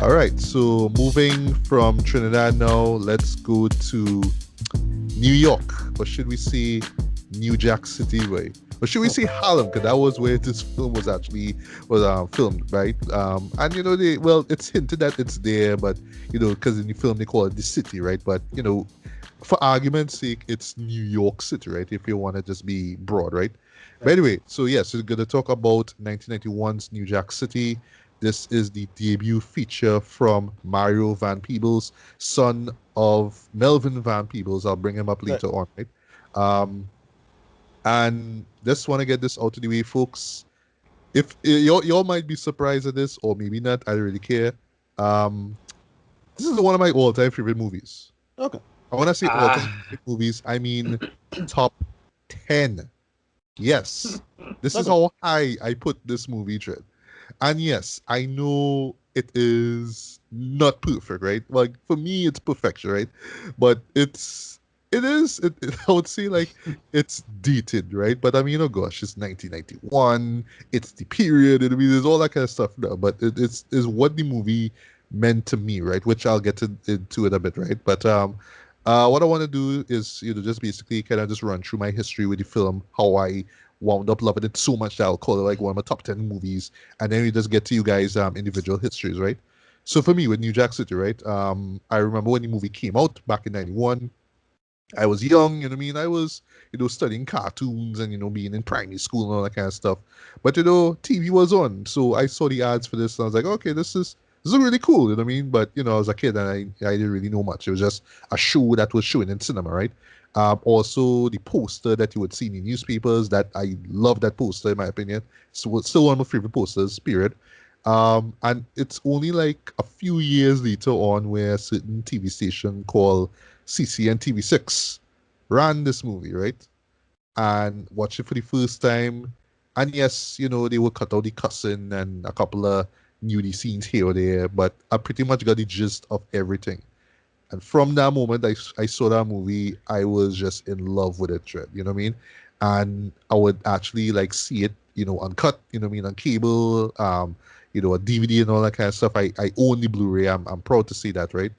All right, so moving from Trinidad now, let's go to New York, or should we say New Jack City way? Or should we say Harlem? Because that was where this film was actually was filmed, right? And it's hinted that it's there, but because in the film they call it the city, right? But for argument's sake, it's New York City, right? If you want to just be broad, right? But anyway, so yes, we're gonna talk about 1991's New Jack City. This is the debut feature from Mario Van Peebles, son of Melvin Van Peebles. I'll bring him up Right. later on, right? Um, and just want to get this out of the way, folks. If y'all might be surprised at this, or maybe not, I don't really care. Um, this is one of my all-time favorite movies. Okay. I want to say all-time Ah, favorite movies. I mean, top 10. Yes, this is Okay. how high I put this movie, Trent. And yes, I know it is not perfect, right? Like for me, it's perfection, right? But I would say like it's dated, right? But I mean, oh gosh, it's 1991. It's the period. I mean, there's all that kind of stuff now. But it's is what the movie meant to me, right? Which I'll get into it a bit, right? But what I want to do is just basically kind of just run through my history with the film, how I wound up loving it so much that I'll call it like one of my top 10 movies, and then we just get to you guys individual histories, right? So for me with New Jack City, right? I remember when the movie came out back in '91. I was young, you know what I mean? I was, studying cartoons and, being in primary school and all that kind of stuff. But, TV was on. So I saw the ads for this and I was like, okay, this is really cool, you know what I mean? But, I was a kid and I didn't really know much. It was just a show that was showing in cinema, right? Also, the poster that you would see in the newspapers, that I love that poster, in my opinion. So it's still one of my favorite posters, period. And it's only like a few years later on where a certain TV station called CCN TV6 ran this movie, right? And watched it for the first time. And yes, they would cut out the cussing and a couple of nudie scenes here or there, but I pretty much got the gist of everything. And from that moment, I saw that movie, I was just in love with it, Trent, you know what I mean? And I would actually like see it, uncut, you know what I mean, on cable, a DVD and all that kind of stuff. I own the Blu-ray. I'm proud to see that, right?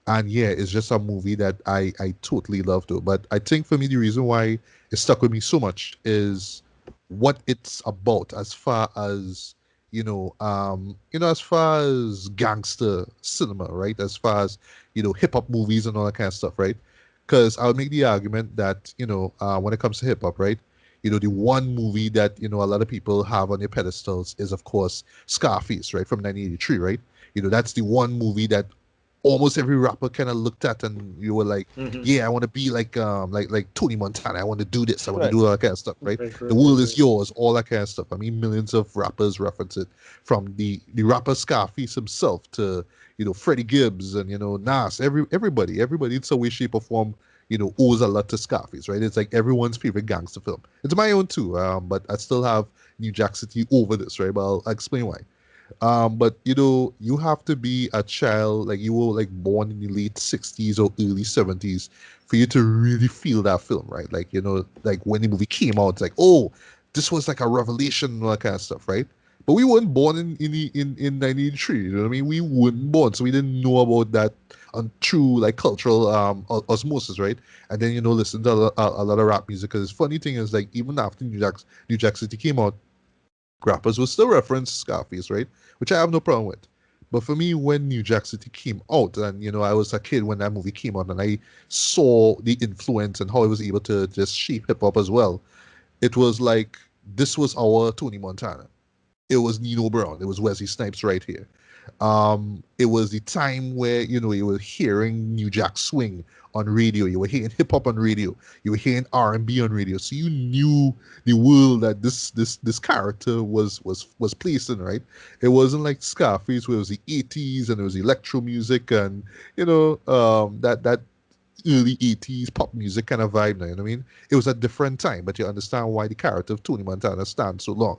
And yeah, it's just a movie that I totally love to. But I think for me the reason why it stuck with me so much is what it's about as far as as far as gangster cinema, right? As far as hip hop movies and all that kind of stuff, right? Because I'll make the argument that when it comes to hip hop, right? The one movie that a lot of people have on their pedestals is of course Scarface, right, from 1983, right? That's the one movie that almost every rapper kind of looked at and you were like, mhm. yeah, I want to be like Tony Montana. I want to do this. I want to Right. do all that kind of stuff, right? The world is yours, all that kind of stuff. I mean, millions of rappers reference it, from the rapper Scarface himself to Freddie Gibbs and Nas. Everybody in some way, shape, or form owes a lot to Scarface, right? It's like everyone's favorite gangster film. It's my own too, but I still have New Jack City over this, right? But I'll explain why. But you have to be a child, like you were like born in the late 60s or early 70s for you to really feel that film, right? Like, like when the movie came out, it's like, oh, this was like a revelation and all that kind of stuff, right? But we weren't born in 1983, you know what I mean? We weren't born, so we didn't know about that on true like cultural osmosis, right? And then listen to a lot of rap music. Because funny thing is, like, even after New Jack City came out, rappers will still reference Scarface, right? Which I have no problem with. But for me, when New Jack City came out, and I was a kid when that movie came out, and I saw the influence and how it was able to just shape hip hop as well, it was like this was our Tony Montana. It was Nino Brown. It was Wesley Snipes right here. It was the time where you were hearing New Jack Swing on radio. You were hearing hip hop on radio. You were hearing R&B on radio. So you knew the world that this character was placed in. Right? It wasn't like Scarface where it was the '80s and it was electro music and that early '80s pop music kind of vibe. Now, you know what I mean? It was a different time, but you understand why the character of Tony Montana stands so long.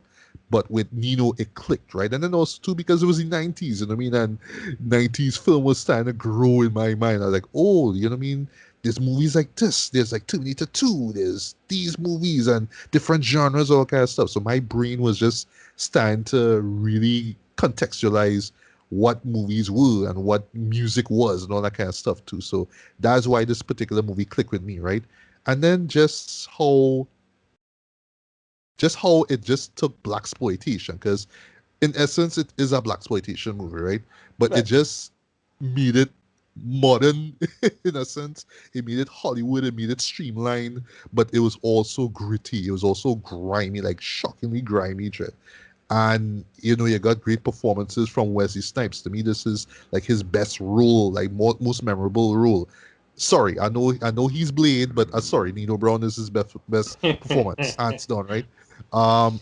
But with Nino, it clicked, right? And then also too because it was the '90s, you know what I mean? And '90s film was starting to grow in my mind. I was like, oh, you know what I mean? There's movies like this. There's like Terminator 2. There's these movies and different genres, all kind of stuff. So my brain was just starting to really contextualize what movies were and what music was and all that kind of stuff too. So that's why this particular movie clicked with me, right? And then just how it just took black exploitation, because in essence it is a black exploitation movie, right? But it Right. just made it modern in a sense. It made it Hollywood, it made it streamlined, but it was also gritty. It was also grimy, like shockingly grimy, Dread. And you got great performances from Wesley Snipes. To me, this is like his best role, like most memorable role. Sorry, I know he's Blade, but sorry, Nino Brown is his best performance, hands down, right?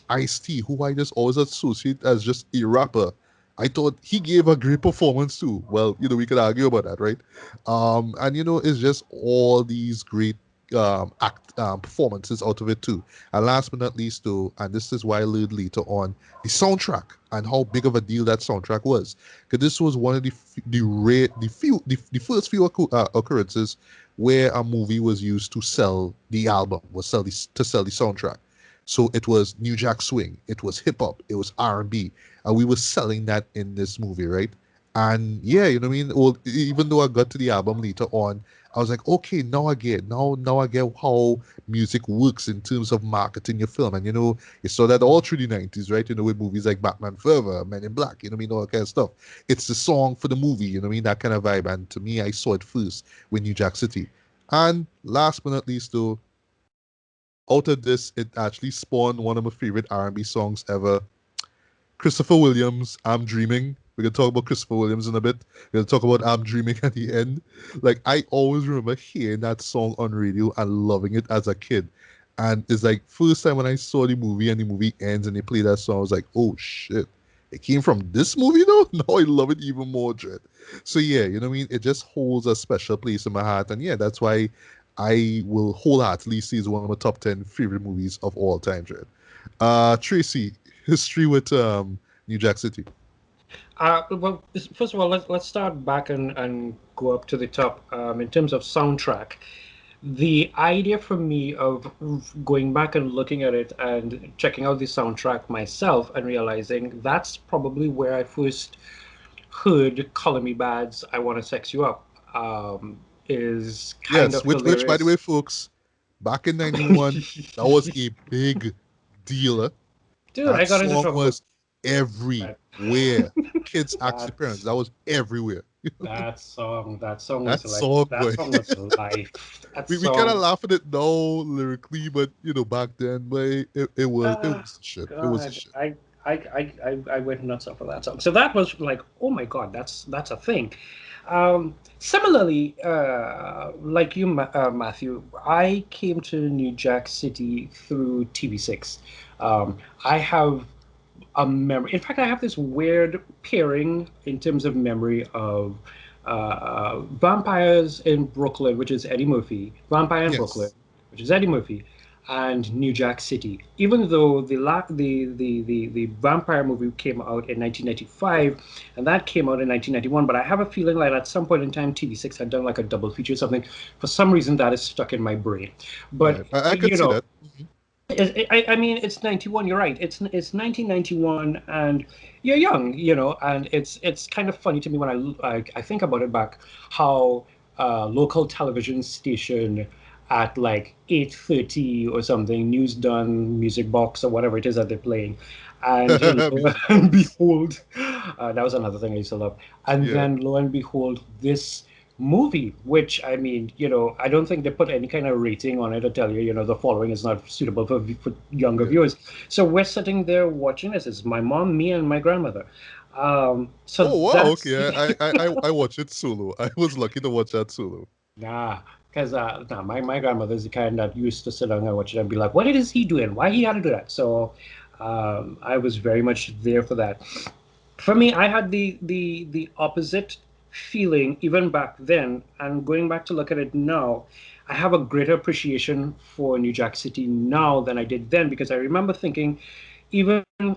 Ice-T, who I just always associate as just a rapper. I thought he gave a great performance too. Well, we could argue about that, right? And it's just all these great performances out of it too. And last but not least, too, and this is why I learned later on, the soundtrack and how big of a deal that soundtrack was. Because this was one of the first few occurrences where a movie was used to sell the album, to sell the soundtrack. So it was New Jack Swing, it was hip hop, it was R&B, and we were selling that in this movie, right? And yeah, you know what I mean. Well, even though I got to the album later on, I was like, okay, now I get how music works in terms of marketing your film. And you saw that all through the 90s, right? With movies like Batman Forever, Men in Black, you know what I mean, all that kind of stuff. It's the song for the movie, you know what I mean, that kind of vibe. And to me, I saw it first with New Jack City. And last but not least, though, out of this, it actually spawned one of my favorite R&B songs ever. Christopher Williams, I'm Dreaming. We're gonna talk about Christopher Williams in a bit. We're gonna talk about I'm Dreaming at the end. Like I always remember hearing that song on radio and loving it as a kid. And it's like first time when I saw the movie and the movie ends and they play that song, I was like, oh shit. It came from this movie though? Now I love it even more, Dread. So yeah, you know what I mean? It just holds a special place in my heart. And yeah, that's why I will wholeheartedly say it's one of my top 10 favorite movies of all time, Dread. Tracy, history with New Jack City. Well, first of all, let's start back and go up to the top. In terms of soundtrack, the idea for me of going back and looking at it and checking out the soundtrack myself and realizing that's probably where I first heard "Color Me Bad's I Want to Sex You Up," is kind Yes, of which by the hilarious. way, folks, back in '91, that was a big deal. Dude, That I got into song trouble with was that. everywhere. Kids ask their parents. That's That was everywhere. that song was That like song, that boy. song was life. That We kind of song. laugh at it now lyrically, but back then, boy, it Ah, was the shit. It was the God, shit. I went nuts over that song. So that was like, oh my God, that's a thing. Similarly, like you, Matthew, I came to New Jack City through TV6. I have a memory. In fact, I have this weird pairing in terms of memory of Vampires in Brooklyn, which is Eddie Murphy, Vampire in Brooklyn, Yes, which is Eddie Murphy, and New Jack City. Even though the Vampire movie came out in 1995, and that came out in 1991, but I have a feeling like at some point in time, TV6 had done like a double feature or something. For some reason, that is stuck in my brain. But right. I could you see know, that. Mhm. I mean, it's 91. You're right. It's 1991, and you're young, and it's kind of funny to me when I think about it back, how local television station at like 8:30 or something, news done, music box or whatever it is that they're playing, and lo Music and box. behold, that was another thing I used to love, and Yeah. then lo and behold, this movie, which I mean, I don't think they put any kind of rating on it to tell you, the following is not suitable for younger Yeah. viewers. So we're sitting there watching this. It's my mom, me, and my grandmother. So Oh wow. that's Okay. I watched it solo. I was lucky to watch that solo. nah, because nah, my grandmother's the kind that used to sit down and watch it and be like, "What is he doing? Why he had to do that?" So I was very much there for that. For me, I had the opposite feeling even back then, and going back to look at it now, I have a greater appreciation for New Jack City now than I did then because I remember thinking, even in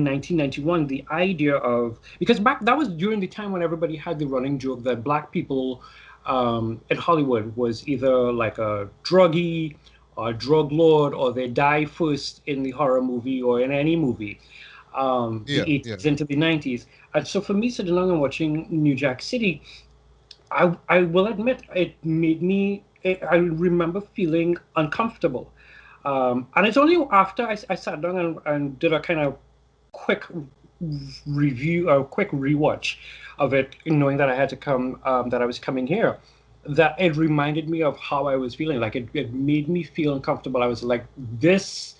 1991, the idea of because back that was during the time when everybody had the running joke that black people in Hollywood was either like a druggie or a drug lord or they die first in the horror movie or in any movie. the Yeah, yeah. 80s into the 90s. And so for me, sitting along and watching New Jack City, I will admit it made me. I remember feeling uncomfortable, and it's only after I sat down and did a kind of quick review, a quick rewatch of it, knowing that I had to come, that I was coming here, that it reminded me of how I was feeling. Like it made me feel uncomfortable. I was like, this.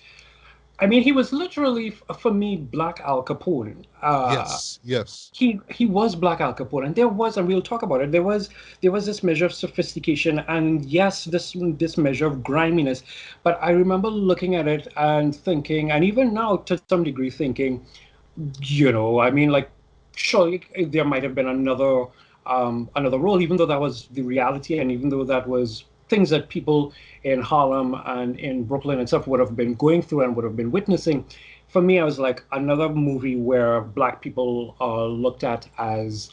I mean, he was literally, for me, Black Al Capone. Yes, yes. He was Black Al Capone, and there was, and we'll talk about it. There was this measure of sophistication, and yes, this measure of griminess. But I remember looking at it and thinking, and even now to some degree thinking, I mean, like, surely there might have been another role, even though that was the reality, and even though that was things that people in Harlem and in Brooklyn and stuff would have been going through and would have been witnessing. For me, I was like, another movie where black people are looked at as,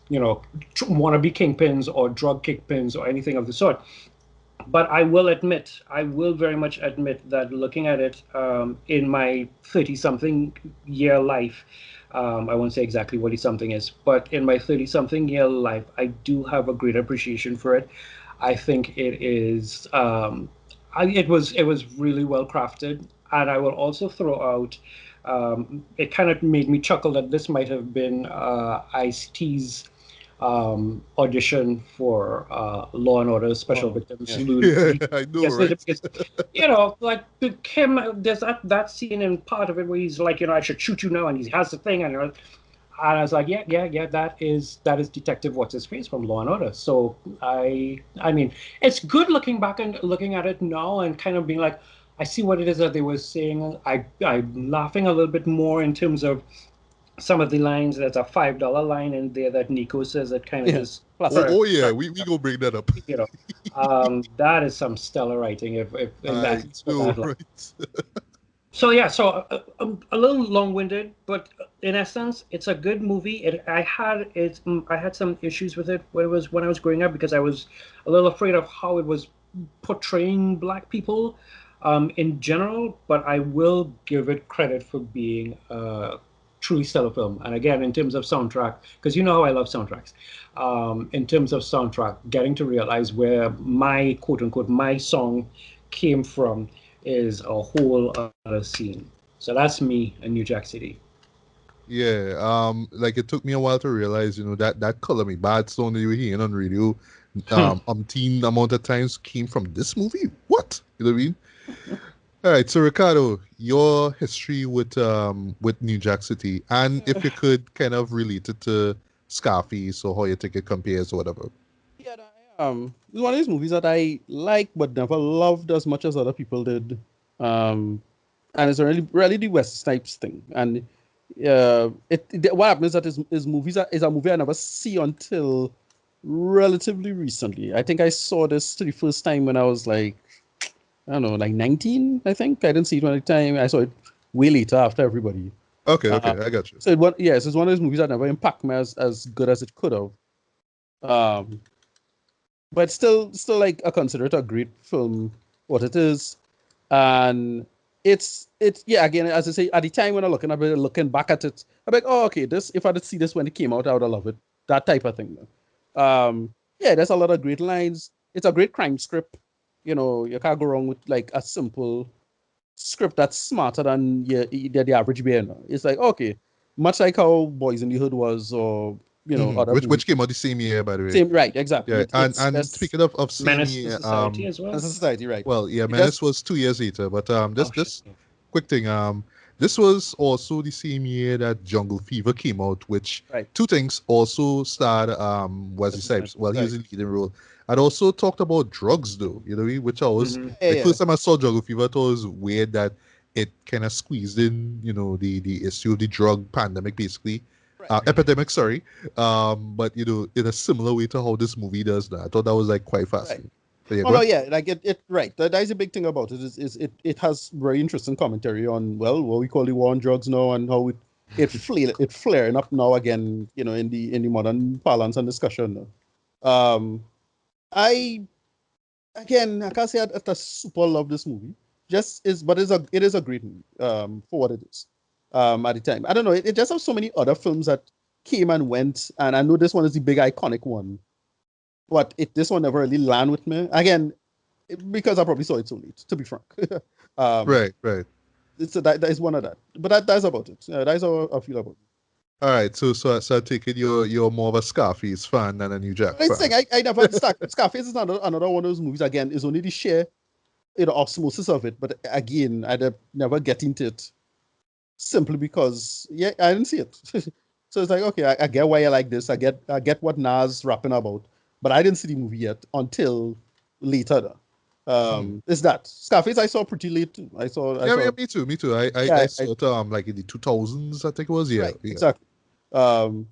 wannabe kingpins or drug kingpins or anything of the sort. But I will very much admit that looking at it, in my 30-something year life, I won't say exactly what something is, but in my 30-something year life, I do have a great appreciation for it. I think it was really well crafted, and I will also throw out. It kind of made me chuckle that this might have been Ice-T's audition for Law and Order Special Oh, Victims yeah. Yeah, I know, Yes, right? because like him, there's that scene in part of it where he's like, I should shoot you now, and he has the thing, and I was like, yeah, yeah, yeah, that is Detective What's His Face from Law and Order. So I mean, it's good looking back and looking at it now and kind of being like, I see what it is that they were saying. I'm laughing a little bit more in terms of some of the lines. There's a $5 line in there that Nico says that kind of Yeah. just Oh, Classic. oh yeah, we gonna bring that up. you know, that is some stellar writing, if in I at least for know, that line. right? So yeah, so a little long-winded, but in essence, it's a good movie. I had some issues with it when I was growing up because I was a little afraid of how it was portraying black people, in general. But I will give it credit for being a truly stellar film. And again, in terms of soundtrack, because you know how I love soundtracks. In terms of soundtrack, getting to realize where my quote unquote my song came from is a whole other scene. So that's me in New Jack City. Yeah, like it took me a while to realize, that Color Me Bad song that you were hearing on radio, umpteen amount of times came from this movie. What? You know what I mean? All right, so Ricardo, your history with New Jack City, and if you could kind of relate it to Scarface or how you think it compares or whatever. Yeah, it's one of these movies that I like but never loved as much as other people did. Um, and it's really the West Snipes thing. And what happens is that his movies is a movie I never see until relatively recently. I think I saw this the first time when I was like, I don't know, like 19, I think. I didn't see it when the time. I saw it way later after everybody. Okay, Uh, okay, I got you. so yes, it's one of those movies that never impacted me as good as it could have. Um, but still like I consider it a great film, what it is. And it's yeah, again, as I say, at the time when I'm looking back at it, I'm like, oh, okay, this if I did see this when it came out, I would have loved it. That type of thing. Yeah, there's a lot of great lines. It's a great crime script. You can't go wrong with like a simple script that's smarter than the average bear. It's like, okay, much like how Boys in the Hood was, or other Which movies. came out the same year, by the way. Same, right? Exactly. Yeah, It's and just speaking of same Menace to year, Society as well. as a society, right? well, yeah, It just Menace was 2 years later, but Oh just shit. just quick thing, this was also the same year that Jungle Fever came out, which right, two things also starred Wesley Snipes. Well, he was right. in the leading role. I'd also talked about drugs though, which I was Hmm. Yeah, like yeah. first time I saw Jungle Fever, I thought it was weird that it kind of squeezed in, the issue of the drug pandemic, basically. Right. Epidemic, sorry. But in a similar way to how this movie does that. I thought that was like quite Right. fascinating. So yeah, Oh go no, ahead. yeah, like it right. That is a big thing about it. Is it has very interesting commentary on what we call the war on drugs now and how it flaring up now again. In the modern parlance and discussion. Um, I again I can't say I super love this movie. Just is, but it is a great movie. For what it is. at the time. I don't know. It just has so many other films that came and went, and I know this one is the big iconic one, but this one never really landed with me. Again, because I probably saw it so late, to be frank. um, Right, right. that is one of that. But that's about it. That's how I feel about it. All right, so I take it you're more of a Scarface fan than a New Jack But it's fan. thing, I never Scarface is another one of those movies. Again, is only the sheer osmosis of it. But again, I'd never get into it simply because I didn't see it. So it's like, okay, I get why I like this. I get what Nas rapping about, but I didn't see the movie yet until later. Is that Scarface? I saw pretty late too. I Yeah, saw, yeah, me too, me too. I yeah, saw it like in the 2000s, I think it was. Yeah, right, yeah. exactly. Um,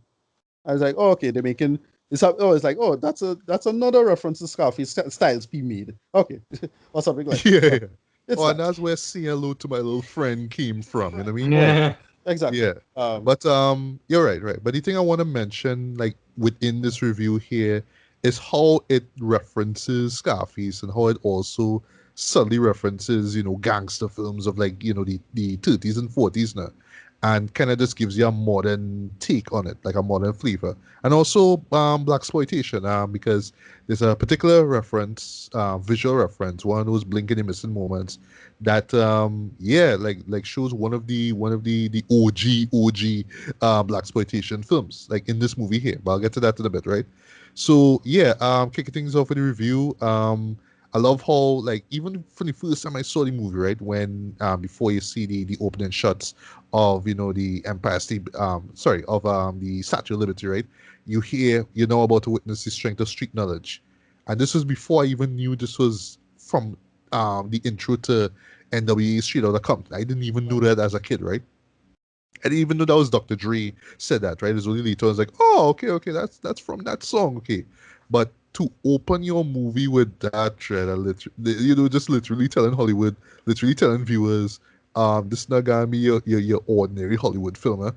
I was like, oh, okay, they're making this up. Oh, it's like, oh, that's another reference to Scarface Styles P made. Okay, or something like that. Yeah, So yeah. it's Oh, and that. that's where "Say Hello to My Little Friend" came from. You know what I mean? Right. Yeah. Exactly. Yeah. But you're right, right. But the thing I want to mention, like within this review here, is how it references Scarface and how it also subtly references, gangster films of like, the 30s and 40s now. And kind of just gives you a modern take on it, like a modern flavor. And also black exploitation, because there's a particular reference, visual reference, one of those blinking and missing moments that yeah, like shows one of the OG black exploitation films, like in this movie here. But I'll get to that in a bit, right? So yeah, kicking things off with the review. I love how, like, even from the first time I saw the movie, right, when before you see the opening shots of the Empire State, sorry, of the Statue of Liberty, right, you know about to witness the strength of street knowledge, and this was before I even knew this was from the intro to NWA Street Outta Compton. I didn't even know that as a kid, right? I didn't even know that was Dr. Dre said that, right? It's only later I was like, oh, okay, okay, that's from that song, okay. But to open your movie with that thread, just literally telling Hollywood, literally telling viewers, this not gonna be your ordinary Hollywood film, huh?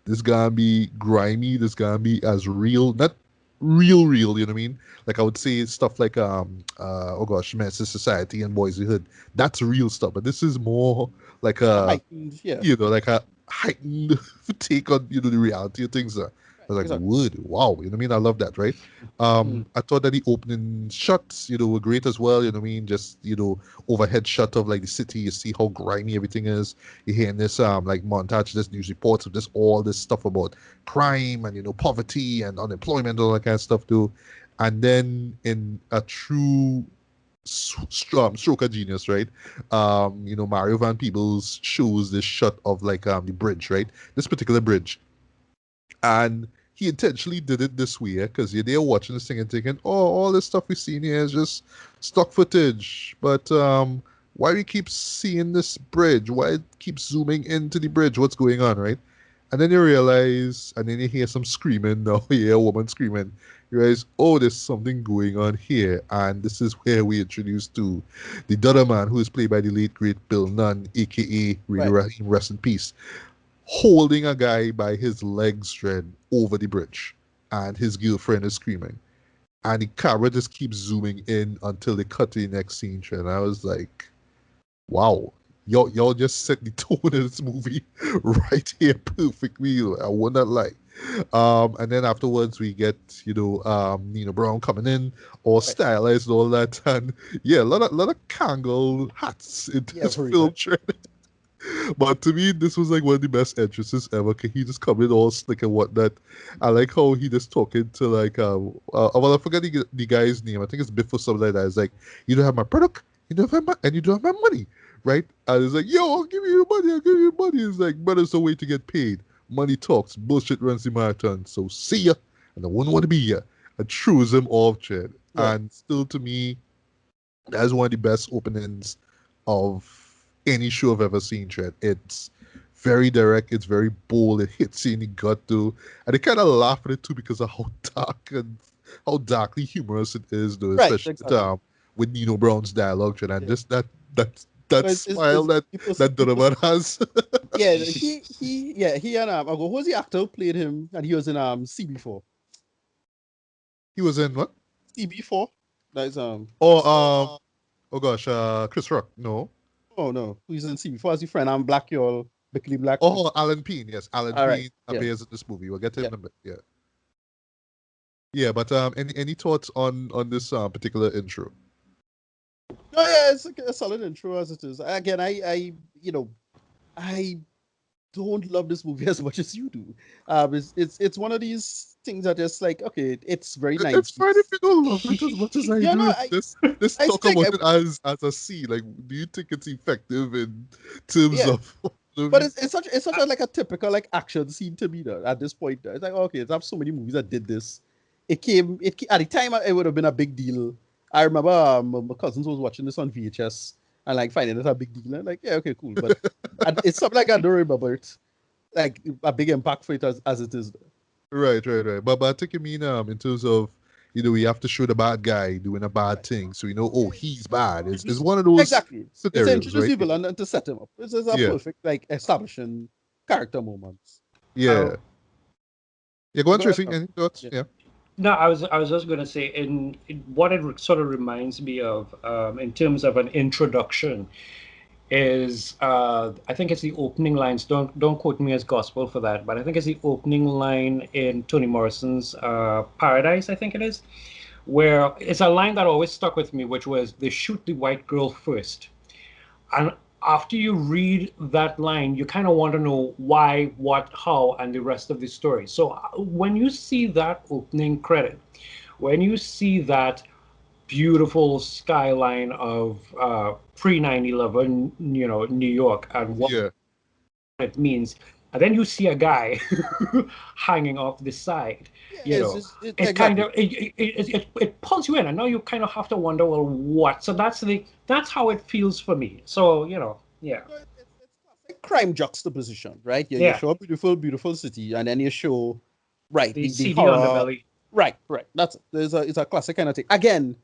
This gonna be grimy. This gonna be as real, not real. You know what I mean? Like I would say stuff like oh gosh, Menace Society and Boyhood. That's real stuff, but this is more like a heightened, yeah. like a heightened take on the reality of things. I was like, Exactly. wood, wow, you know what I mean? I love that, right? Mm. I thought that the opening shots, were great as well. You know what I mean? Just overhead shot of like the city. You see how grimy everything is. You're hearing this like montage, this news reports of this all this stuff about crime and poverty and unemployment, all that kind of stuff too. And then in a true stroke of genius, right? Mario Van Peebles shows this shot of like the bridge, right? This particular bridge, and he intentionally did it this way because you're there watching this thing and thinking, oh, all this stuff we've seen here is just stock footage. But why we keep seeing this bridge? Why it keeps zooming into the bridge? What's going on, right? And then you realize, and then you hear some screaming. Now you hear a woman screaming. You realize, oh, there's something going on here, and this is where we introduced to the Dudder Man, who is played by the late great Bill Nunn, aka Radio Right. Rahim, rest in peace, holding a guy by his legs thread over the bridge, and his girlfriend is screaming, and the camera just keeps zooming in until they cut to the next scene. And I was like, wow, y'all just set the tone of this movie right here perfectly. I would not lie. And then afterwards we get Nina Brown coming in, all Right. stylized and all that, and yeah, a lot of Kangol hats in Yeah, this very film much. trend. But to me, this was like one of the best entrances ever. Cause he just come in all slick and whatnot. I like how he just talking to like well, I forget the guy's name. I think it's Biff or something like that. It's like, you don't have my product, you don't have my and you don't have my money, right? And it's like, yo, I'll give you your money, I'll give you your money. It's like, but it's a way to get paid. Money talks, bullshit runs the marathon. So see ya, and I wouldn't want to be ya. I choose him off, Chad. Right. And still, to me, that's one of the best openings of any show I've ever seen, Trent. It's very direct, it's very bold, it hits you in the gut too. And they kind of laugh at it too because of how dark and how darkly humorous it is, though, Right. especially Exactly. with Nino Brown's dialogue, Trent. And Yeah. just that But smile that people. Donovan has. Yeah. He and who was the actor who played him? And he was in CB4. He was in what? CB4. That's Oh, oh gosh, Chris Rock. No. Oh no, he's in CB4 as your friend. I'm Black Y'all. Bikini Black. Oh, Alan Payne. Yes, Alan All right. Payne Yeah. appears in this movie. We'll get to him Yeah. in a bit. Yeah. Yeah, but any thoughts on this particular intro? No, yeah, it's a solid intro as it is. Again, I don't love this movie as much as you do. It's one of these things that is like, okay, it's very It's fine if 90s. you don't love it as much as I Yeah, no, do. Let's I talk think, about it as a C. Like, do you think it's effective in terms yeah, of but movie? it's such a like a typical like action scene to me though. At this point, it's like, okay, there's so many movies that did this. At the time it would have been a big deal. I remember my cousins was watching this on VHS and like finding it a big deal. And like, yeah, okay, cool, but it's something like I don't remember it like a big impact for it as it is. Right. But I think you mean in terms of we have to show the bad guy doing a bad Right. thing, so oh, he's bad. It's one of those Exactly. It's to scenarios, introduce right? evil and to set him up. This is a Yeah, perfect like establishing character moments. yeah, yeah. Go on, Go ahead, Tracy. Tom. Any thoughts? Yeah. Yeah, No, I was just going to say what it sort of reminds me of in terms of an introduction is I think it's the opening lines. Don't quote me as gospel for that, but I think it's the opening line in Toni Morrison's Paradise. I think it is, where it's a line that always stuck with me, which was they shoot the white girl first. And after you read that line, you kind of want to know why, what, how, and the rest of the story. So when you see that opening credit, when you see that beautiful skyline of pre 9/11, New York, and what yeah, it means, and then you see a guy hanging off the side, Yeah, you know, it kind exactly. of it pulls you in, and now you kind of have to wonder, well, what? So that's how it feels for me. So yeah, No, it's classic crime juxtaposition, right? You yeah, show a beautiful city, and then you show, right, the the seedy horror. underbelly. Right. That's it. It's a classic kind of thing. Again,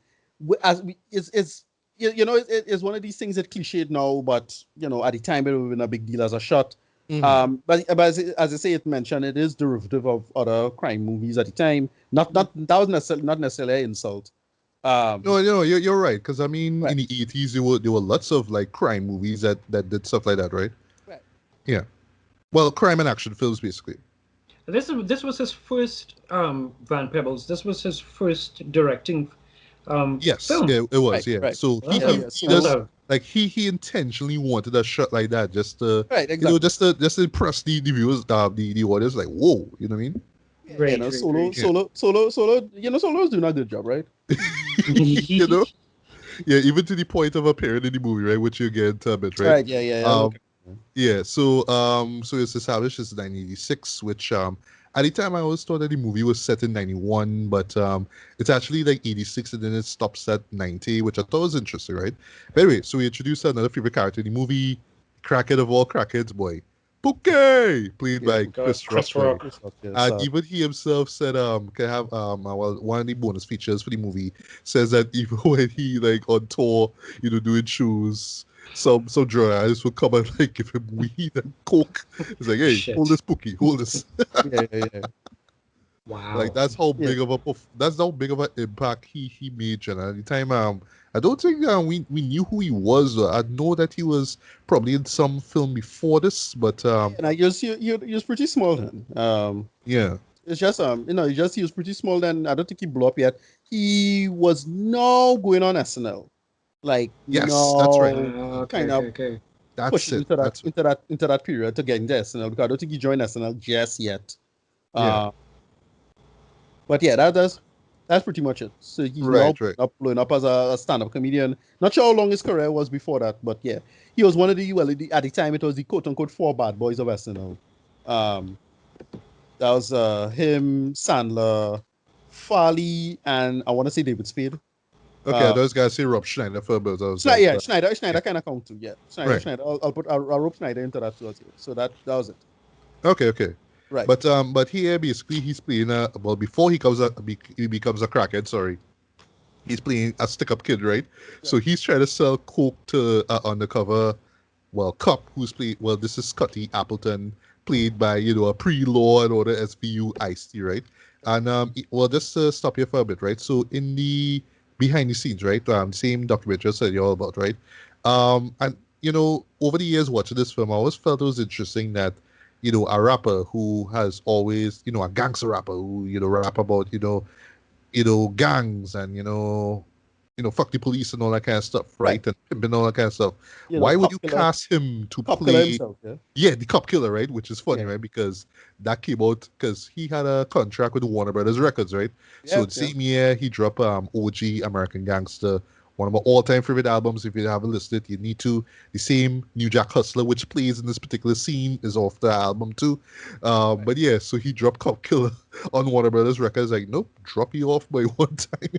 it's it's one of these things that cliched now, but at the time it would have been a big deal as a shot. hmm But as I say, it mentioned it is derivative of other crime movies at the time. Not that was not necessarily an insult. No, Um, you're right. Because I mean, in right, the 80s, there were lots of like crime movies that did stuff like that, right? right. Yeah. Well, crime and action films, basically. This was his first Van Pebbles. This was his first directing Yes, film. it was. Right, Yeah. right. So Well, he Yeah, he, yeah. he that's does So a like he intentionally wanted a shot like that just to right, exactly. just to impress the viewers, the audience. Like, whoa, you know what I mean? Yeah, great, great, great. Yeah. Solo. Solo is doing a good job, right? you know. Yeah. Even to the point of appearing in the movie, right? Which you get into a bit, right? Right. Yeah. Um. Yeah. So it's established as 1986, which at the time I always thought that the movie was set in 91, but it's actually like 86 and then it stops at 90, which I thought was interesting, right? But anyway, so we introduced another favorite character in the movie, crackhead of all crackheads, boy. Pookie, played Yeah. by God, Chris Rock, Chris right? Rock. Yes. And even he himself said, can I have well, one of the bonus features for the movie says that even when he like on tour, doing shows, some drug guys would come and like give him weed and coke. It's like, hey, hold Shit. this Pookie, hold this. Yeah. Like Wow. Yeah. that's how big of an impact he made. And at the time, I don't think we knew who he was. I know that he was probably in some film before this, but And I just he was pretty small then. yeah, It's just he was pretty small then. I don't think he blew up yet. He was now going on SNL, like yes, that's right. no Okay, kind okay, of okay. That's pushing it. That's it. into that period to get into SNL because I don't think he joined SNL just yet. Yeah, Uh, but yeah, that's pretty much it. So he's now right. blowing up as a stand-up comedian. Not sure how long his career was before that, but yeah, he was one of at the time it was the quote-unquote four bad boys of SNL. Um, that was him, Sandler, Farley, and I want to say David Spade. Okay, Uh, those guys say Rob Schneider for both. I was Schneider, like, yeah, yeah, Schneider kind of count too. Yeah, right. Schneider. I'll rope Schneider into that too. So that was it. Okay. Right. But here basically he's playing before he becomes a crackhead. Sorry, he's playing a stick-up kid, right? Yeah. So he's trying to sell coke to undercover, well, cop who's played. Well, this is Scotty Appleton, played by a pre-law and order SVU Ice-T, right? And well, just to stop here for a bit, right? So in the behind the scenes, right? Same documentary I said you all about, right? And over the years watching this film, I always felt it was interesting that, a rapper who has always, a gangster rapper who, rap about, gangs and, fuck the police and all that kind of stuff, Right. right? And pimping all that kind of stuff. You know, Why would cop you killer, cast him to cop killer play? himself. Yeah. Yeah, the cop killer, right? Which is funny, Yeah. right? Because that came out because he had a contract with Warner Brothers Records, right? So Yeah. the Yeah. same year he dropped OG American Gangster, one of my all-time favorite albums. If you haven't listened, you need to. The same New Jack Hustler, which plays in this particular scene, is off the album too. But yeah, so he dropped Cop Killer on Warner Brothers Records. Like, nope, drop you off by one time.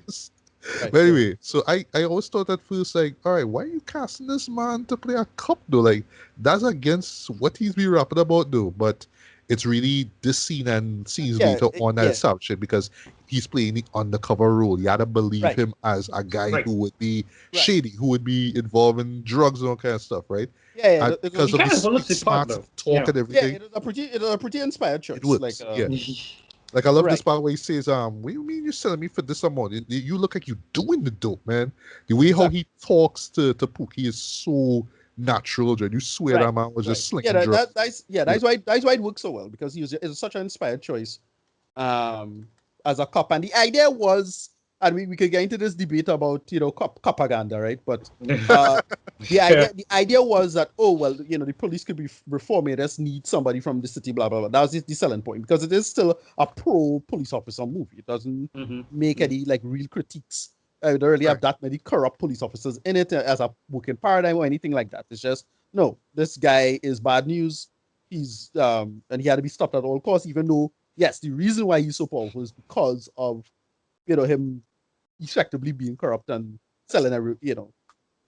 Right. But Yeah. anyway, so I always thought at first, like, all right, why are you casting this man to play a cop though? Like, that's against what he's been rapping about though. But it's really this scene and scenes Yeah. later on that Yeah. establish it because he's playing the undercover role. You had to believe Right. him as a guy Right. who would be Right. shady, who would be involved in drugs and all kind of stuff, right? Yeah. Yeah. And It was, because He of kind his of holistic smart part, though. talk and yeah. everything, It was a pretty inspired choice. it works. Like, Yeah. Like I love this right. part where he says, "What do you mean you're selling me for this amount? You look like you doing the dope, man. The way how Exactly. he talks to Pookie is so natural, John. You swear Right. that man was Right. just Yeah. slinging drugs. That's why it works so well because it's such an inspired choice. As a cop, and the idea was, and we could get into this debate about propaganda, right? But the idea was that, oh well, the police could be reformed. They just need somebody from the city, blah blah blah. That was the selling point because it is still a pro police officer movie. It doesn't make any like real critiques. They don't really have that many corrupt police officers in it as a working paradigm or anything like that. It's just no, this guy is bad news. He's and he had to be stopped at all costs, even though yes, the reason why he's so powerful is because of him effectively being corrupt and selling having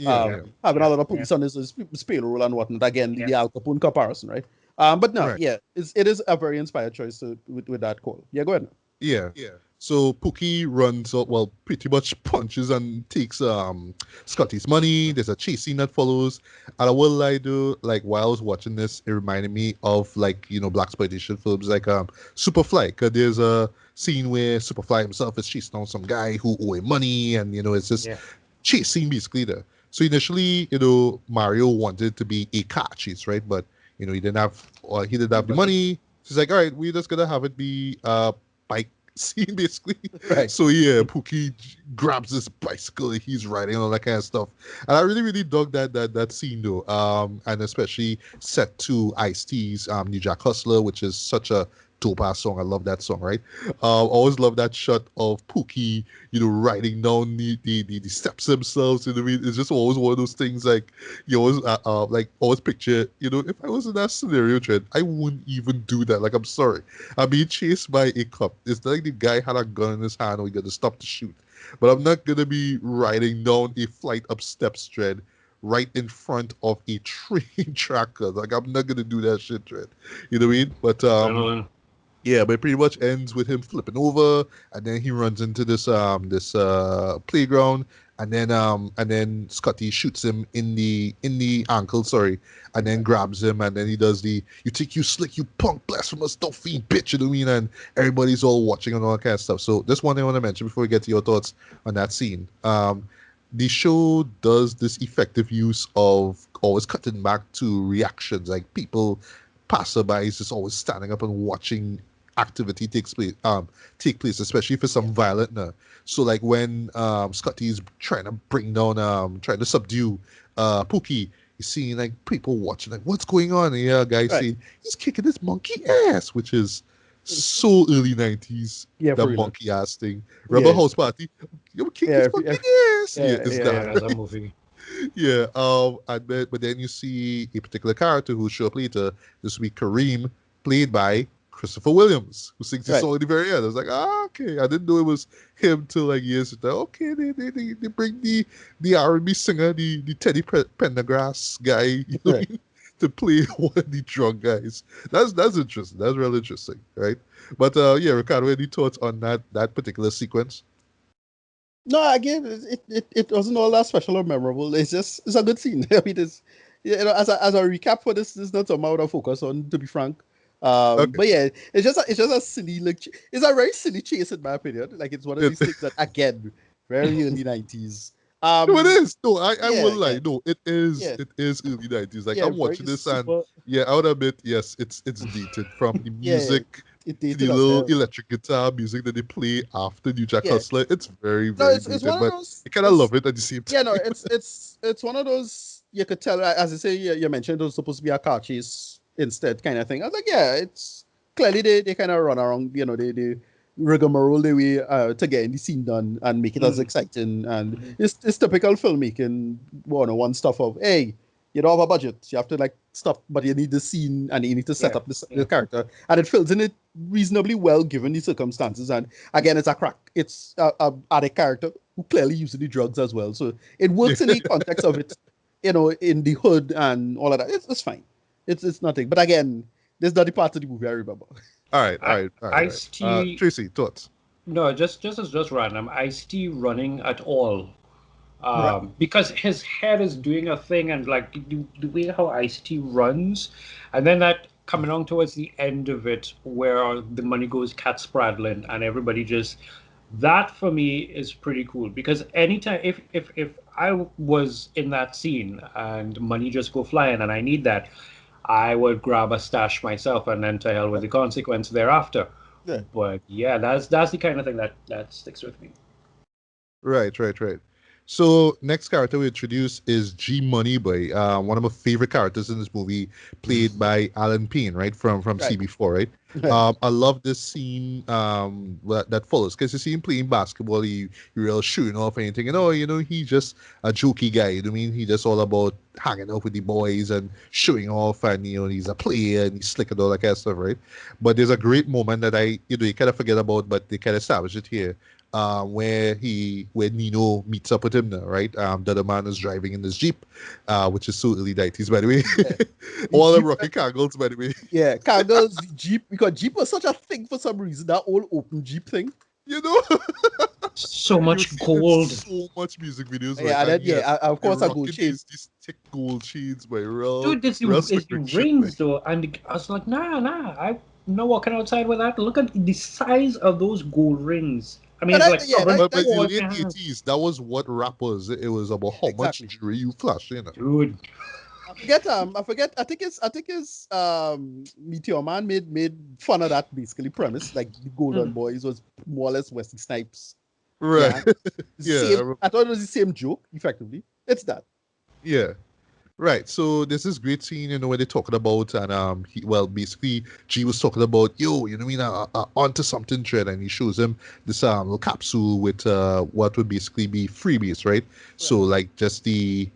a lot of police on his payroll and whatnot. Again, the Al Capone comparison, right? But no, Right. yeah, it is a very inspired choice with that call. Yeah, go ahead. Yeah. So Pookie runs up, well, pretty much punches and takes Scotty's money. There's a chase scene that follows. And I will lie though, like while I was watching this, it reminded me of like, blaxploitation films like Superfly. 'Cause there's a scene where Superfly himself is chasing down some guy who owe him money, and it's this chase scene basically there. So initially, Mario wanted to be a car chase, right? But he didn't have the money. He's like, all right, we're just gonna have it be bike scene basically. Right. So yeah, Pookie grabs this bicycle, he's riding all that kind of stuff, and I really really dug that scene though. And especially set to Ice-T's New Jack Hustler, which is such a dope ass song. I love that song, right? Always love that shot of Pookie, riding down the steps themselves. You know what I mean? It's just always one of those things like you always always picture. If I was in that scenario, Trent, I wouldn't even do that. Like I'm sorry, I'm being chased by a cop. It's like the guy had a gun in his hand, or he got to stop to shoot. But I'm not gonna be riding down a flight of steps, Trent, right in front of a train tracker. Like I'm not gonna do that shit, Trent. You know what I mean? But yeah, but it pretty much ends with him flipping over, and then he runs into this playground, and then Scotty shoots him in the ankle, sorry, and then grabs him, and then he does the "you think you slick, you punk blasphemous don't feed bitch," you know what I mean? And everybody's all watching and all that kind of stuff. So this one thing I want to mention before we get to your thoughts on that scene. The show does this effective use of always cutting back to reactions, like people, passerbys, just always standing up and watching activity take place, especially for some violent. So like when Scotty's trying to subdue Pookie, you see like people watching like what's going on, and yeah, guy saying he's kicking this monkey ass, which is so early 90s. Yeah, that for real. monkey ass thing. Rebel House Party, you kick this monkey ass. It's that. That's a movie. Yeah, but then you see a particular character who show up later this week, Kareem, played by Christopher Williams, who sings the song at the very end. I was like, okay, I didn't know it was him till like years later. Okay, they bring the R&B singer, the Teddy Pendergrass guy, what I mean, to play one of the drunk guys. That's interesting. That's really interesting, right? But yeah, Ricardo, any thoughts on that particular sequence? No, again, it wasn't all that special or memorable. It's a good scene. I mean, it's as a recap for this is not something I would have focused on, to be frank. But yeah, it's just a silly it's a very silly chase in my opinion. Like it's one of these things that again, very early 90s. No, it is. No, I Yeah, will lie. yeah, No, it is. yeah, It is early 90s. Like yeah. I'm Very watching this and super. yeah, I would admit, yes, it's dated from the Yeah, music it to the dated as little hell. electric guitar music that they play after New Jack Yeah. Hustler. It's very, No, very it's one dated, of but those. I kind of It's love it at the same yeah, no, time. it's one of those you could tell. As I say, you mentioned it was supposed to be a car chase instead kind of thing. I was like, yeah, it's clearly they kind of run around. They rigmarole their way to getting the scene done and make it as Mm. exciting. And Mhm. it's typical filmmaking. One stuff of hey, you don't have a budget, you have to like stop, but you need the scene and you need to set Yeah, up the yeah, character, and it fills in it reasonably well given the circumstances. And again, it's a crack. It's a addict character who clearly using the drugs as well. So it Yeah. works in the context of it, in the hood and all of that. It's fine. It's nothing. But again, there's not the part of the movie I remember. All right, all I right, all right, all right. Ice-T. Tracy, thoughts? No, just random. Ice-T running at all. Right. Because his head is doing a thing, and like the way how Ice-T runs, and then that coming on towards the end of it where the money goes cat spraddling and everybody just, that for me is pretty cool because anytime if I was in that scene and money just go flying and I need that, I would grab a stash myself and then to hell with the consequence thereafter. Yeah. But yeah, that's the kind of thing that sticks with me. Right, right, right. So next character we introduce is G Money Boy, one of my favorite characters in this movie, played by Alan Payne, right from Right. CB4, right? Right. I love this scene that follows because you see him playing basketball, he real shooting off anything, he's just a jokey guy. You know what I mean? He just all about hanging out with the boys and showing off, and he's a player and he's slick and all that kind of stuff, right? But there's a great moment that you kind of forget about, but they kind of establish it here where Nino meets up with him now, right? The other man is driving in this Jeep, which is so early 90s, by the way. Yeah. The All them Jeep. rocket Kangles, by the way. Yeah. Cargill's the Jeep, because Jeep was such a thing for some reason. That old open Jeep thing. You know, So you much see it in gold. so much music videos, right? Yeah. And And then yes, of they're course a gold rocking chain. these thick gold chains, by real, Dude, real it's slick the Rick shit, like. rings though, and I was like, nah, I'm not walking outside with that. Look at the size of those gold rings. I mean, But it's like yeah, covering But in the all late my hand. 80s, that was what rap was. It was about how much exactly. jewelry you flash, you know. Dude, I forget. I think it's Meteor Man made fun of that basically premise. Like the Golden mm, Boys was more or less Wesley Snipes. Right. Yeah. Yeah. Same. I thought it was the same joke, effectively. It's that. Yeah. Right. So there's this great scene, where they're talking about, and basically G was talking about, yo, you know what I mean, onto something, Dread, and he shows him this little capsule with what would basically be freebies, right? So Right. like just the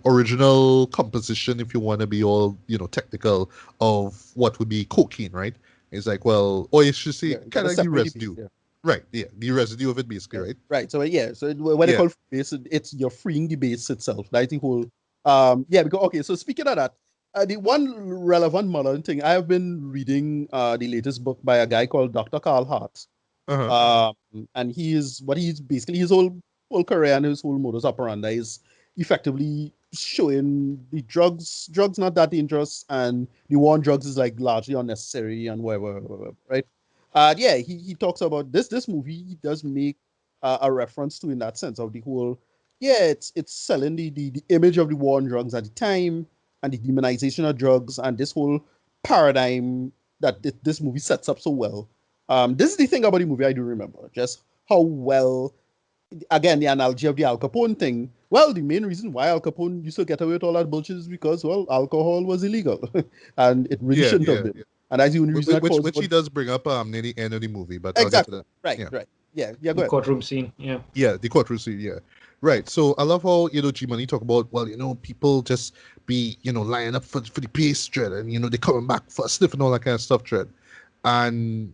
original composition, if you want to be all technical, of what would be cocaine, right? It's like, well, or you should say Yeah. You kind gotta of like the separate the base. residue, Yeah. right? Yeah, the residue of it, basically, Yeah. right? Right. So yeah. So when they Yeah. call base, it's you're freeing the base itself. That's the whole. Yeah. Because okay. So speaking of that, the one relevant modern thing, I have been reading the latest book by a guy called Dr. Carl Hart. Uh-huh. And he's basically his whole career and his whole modus operandi is effectively showing the drugs not that dangerous, and the war on drugs is like largely unnecessary and whatever, right? Yeah, he talks about this movie. He does make a reference to in that sense of the whole. Yeah, it's selling the image of the war on drugs at the time and the demonization of drugs and this whole paradigm that this movie sets up so well. This is the thing about the movie I do remember, just how well, again, the analogy of the Al Capone thing. Well, the main reason why Al Capone used to get away with all that bullshit is because, well, alcohol was illegal, and it really Yeah, shouldn't have yeah, been. yeah. And that's the only reason that caused. Which he does bring up near the end of the movie, but I'll get to Exactly. that. Right. Yeah. Right. Yeah. Yeah. Go the ahead. courtroom scene. Yeah. Yeah, the courtroom scene, yeah. Right. So I love how, G Money talk about, well, people just be, lining up for the base dread, and they coming back for a sniff and all that kind of stuff, dread. And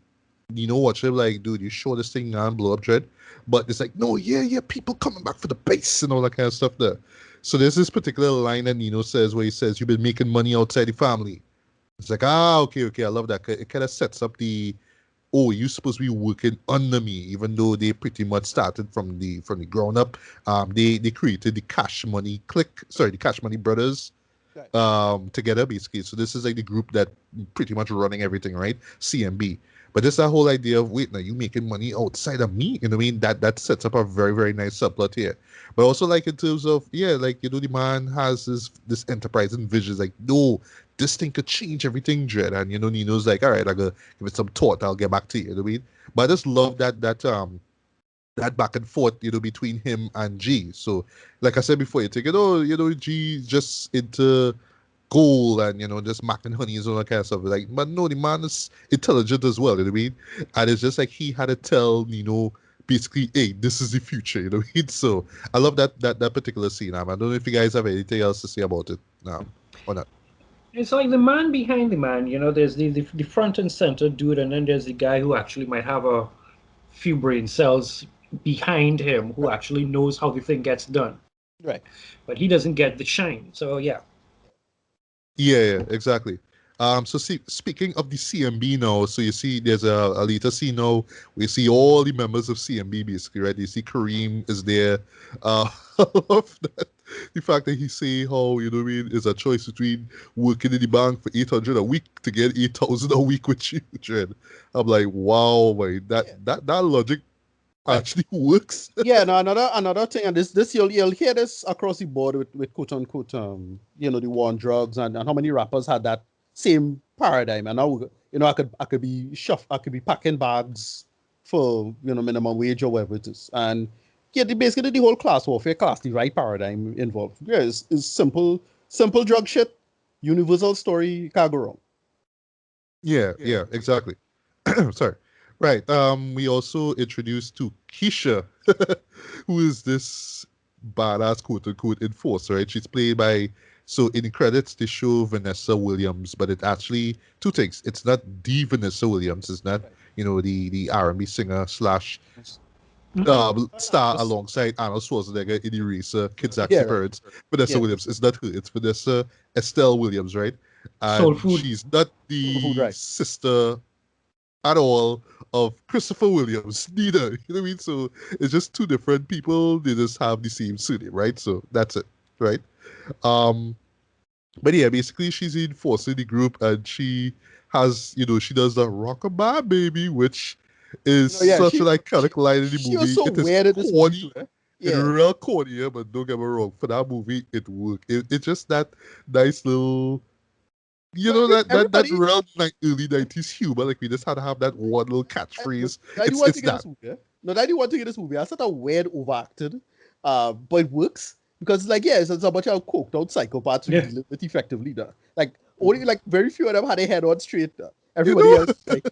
watch him like, dude, you show this thing and blow up dread. But it's like, no, yeah, people coming back for the base and all that kind of stuff there. So there's this particular line that Nino says where he says, you've been making money outside the family. It's like, okay, I love that. It kind of sets up the, oh, you supposed to be working under me, even though they pretty much started from the ground up. They created the Cash Money the Cash Money Brothers, Right. together basically. So this is like the group that pretty much running everything, right? CMB. But it's that whole idea of wait, now you making money outside of me. You know what I mean? That sets up a very, very nice subplot here. But also like in terms of, yeah, like the man has this enterprise and visions, like, no, this thing could change everything, Dread. And Nino's like, all right, I'm gonna give it some thought, I'll get back to you. You know what I mean? But I just love that back and forth, between him and G. So, like I said before, you take it, G just into gold and just macking honeys and all that kind of stuff. Like, but no, the man is intelligent as well. You know what I mean? And it's just like he had to tell basically, hey, this is the future. You know what I mean? So I love that particular scene. I don't know if you guys have anything else to say about it now or not. It's like the man behind the man. There's the front and center dude, and then there's the guy who actually might have a few brain cells behind him who Right. actually knows how the thing gets done. Right. But he doesn't get the shine. So yeah. Yeah, exactly. So speaking of the CMB now, so you see there's a later scene now. We see all the members of CMB basically, right? You see Kareem is there. I love that. The fact that he say how, what I mean, is a choice between working in the bank for 800 a week to get 8,000 a week with children. I'm like, wow, man, Yeah. that logic Right. actually works. Yeah, no, another thing, and this you'll hear this across the board with quote unquote the war on drugs and how many rappers had that same paradigm. And now I could be I could be packing bags for minimum wage or whatever it is. And yeah, basically the whole class warfare, the right paradigm involved. Yeah, is simple drug shit, universal story, can't go wrong. Yeah, exactly. Sorry. Right. We also introduced to Keisha, who is this badass quote unquote enforcer, right? She's played by, so in the credits they show Vanessa Williams, but it actually two things. It's not the Vanessa Williams, it's not, Right. the R&B singer slash No, star just alongside Arnold Schwarzenegger in Eraser, Kids Ask yeah, the right. Parents. Vanessa Yeah, Williams. It's not her, it's Vanessa Estelle Williams, right? Soul And food. she's not soul food, the right. sister at all of Christopher Williams, neither. You know what I mean? So it's just two different people. They just have the same surname, right? So that's it, right? Um, but yeah, basically she's enforcing the group, and she has, she does the rockabye baby, which is Yeah, such an iconic line in the she was movie. so It is weird in this movie too, corny, eh? it Yeah, real corny, yeah, but don't get me wrong. For that movie, it worked. It's just that nice little, no, that everybody. real early 90s humor. Like we just had to have that one little No, catchphrase. I do It's want it's to get that. this movie. Eh? No, I do want to get this movie. I thought a weird overacted, but it works because it's like it's a bunch of coked out psychopaths who Yeah. deal with effectively. Like only like very few of them had their head on straight. You Everybody else know? like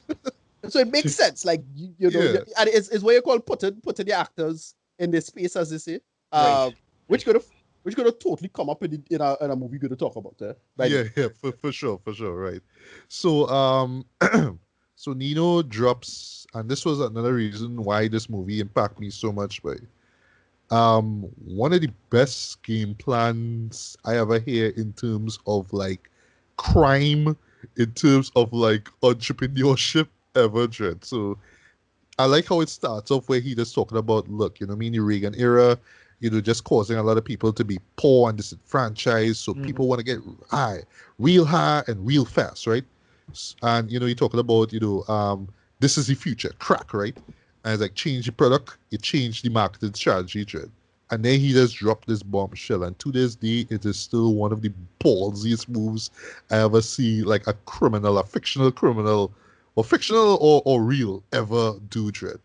so it makes sense. Like Yeah. and it's what you call putting the actors in their space, as they say. Right. Which could have totally come up in a movie we're going to talk about. By the Yeah, way, yeah, for sure, right. So so Nino drops, and this was another reason why this movie impacted me so much, but one of the best game plans I ever hear in terms of like crime, in terms of like entrepreneurship ever, Dread. So I like how it starts off where he just talking about, look, what I mean, the Reagan era, just causing a lot of people to be poor and disenfranchised. So Mhm. people want to get real high and real fast, right? And you're talking about, this is the future, crack, right? And it's like change the product, it changed the marketing strategy, Dread. And then he just dropped this bombshell. And to this day, it is still one of the ballsiest moves I ever see, like a criminal, a fictional criminal, or fictional or real, ever do, Dread.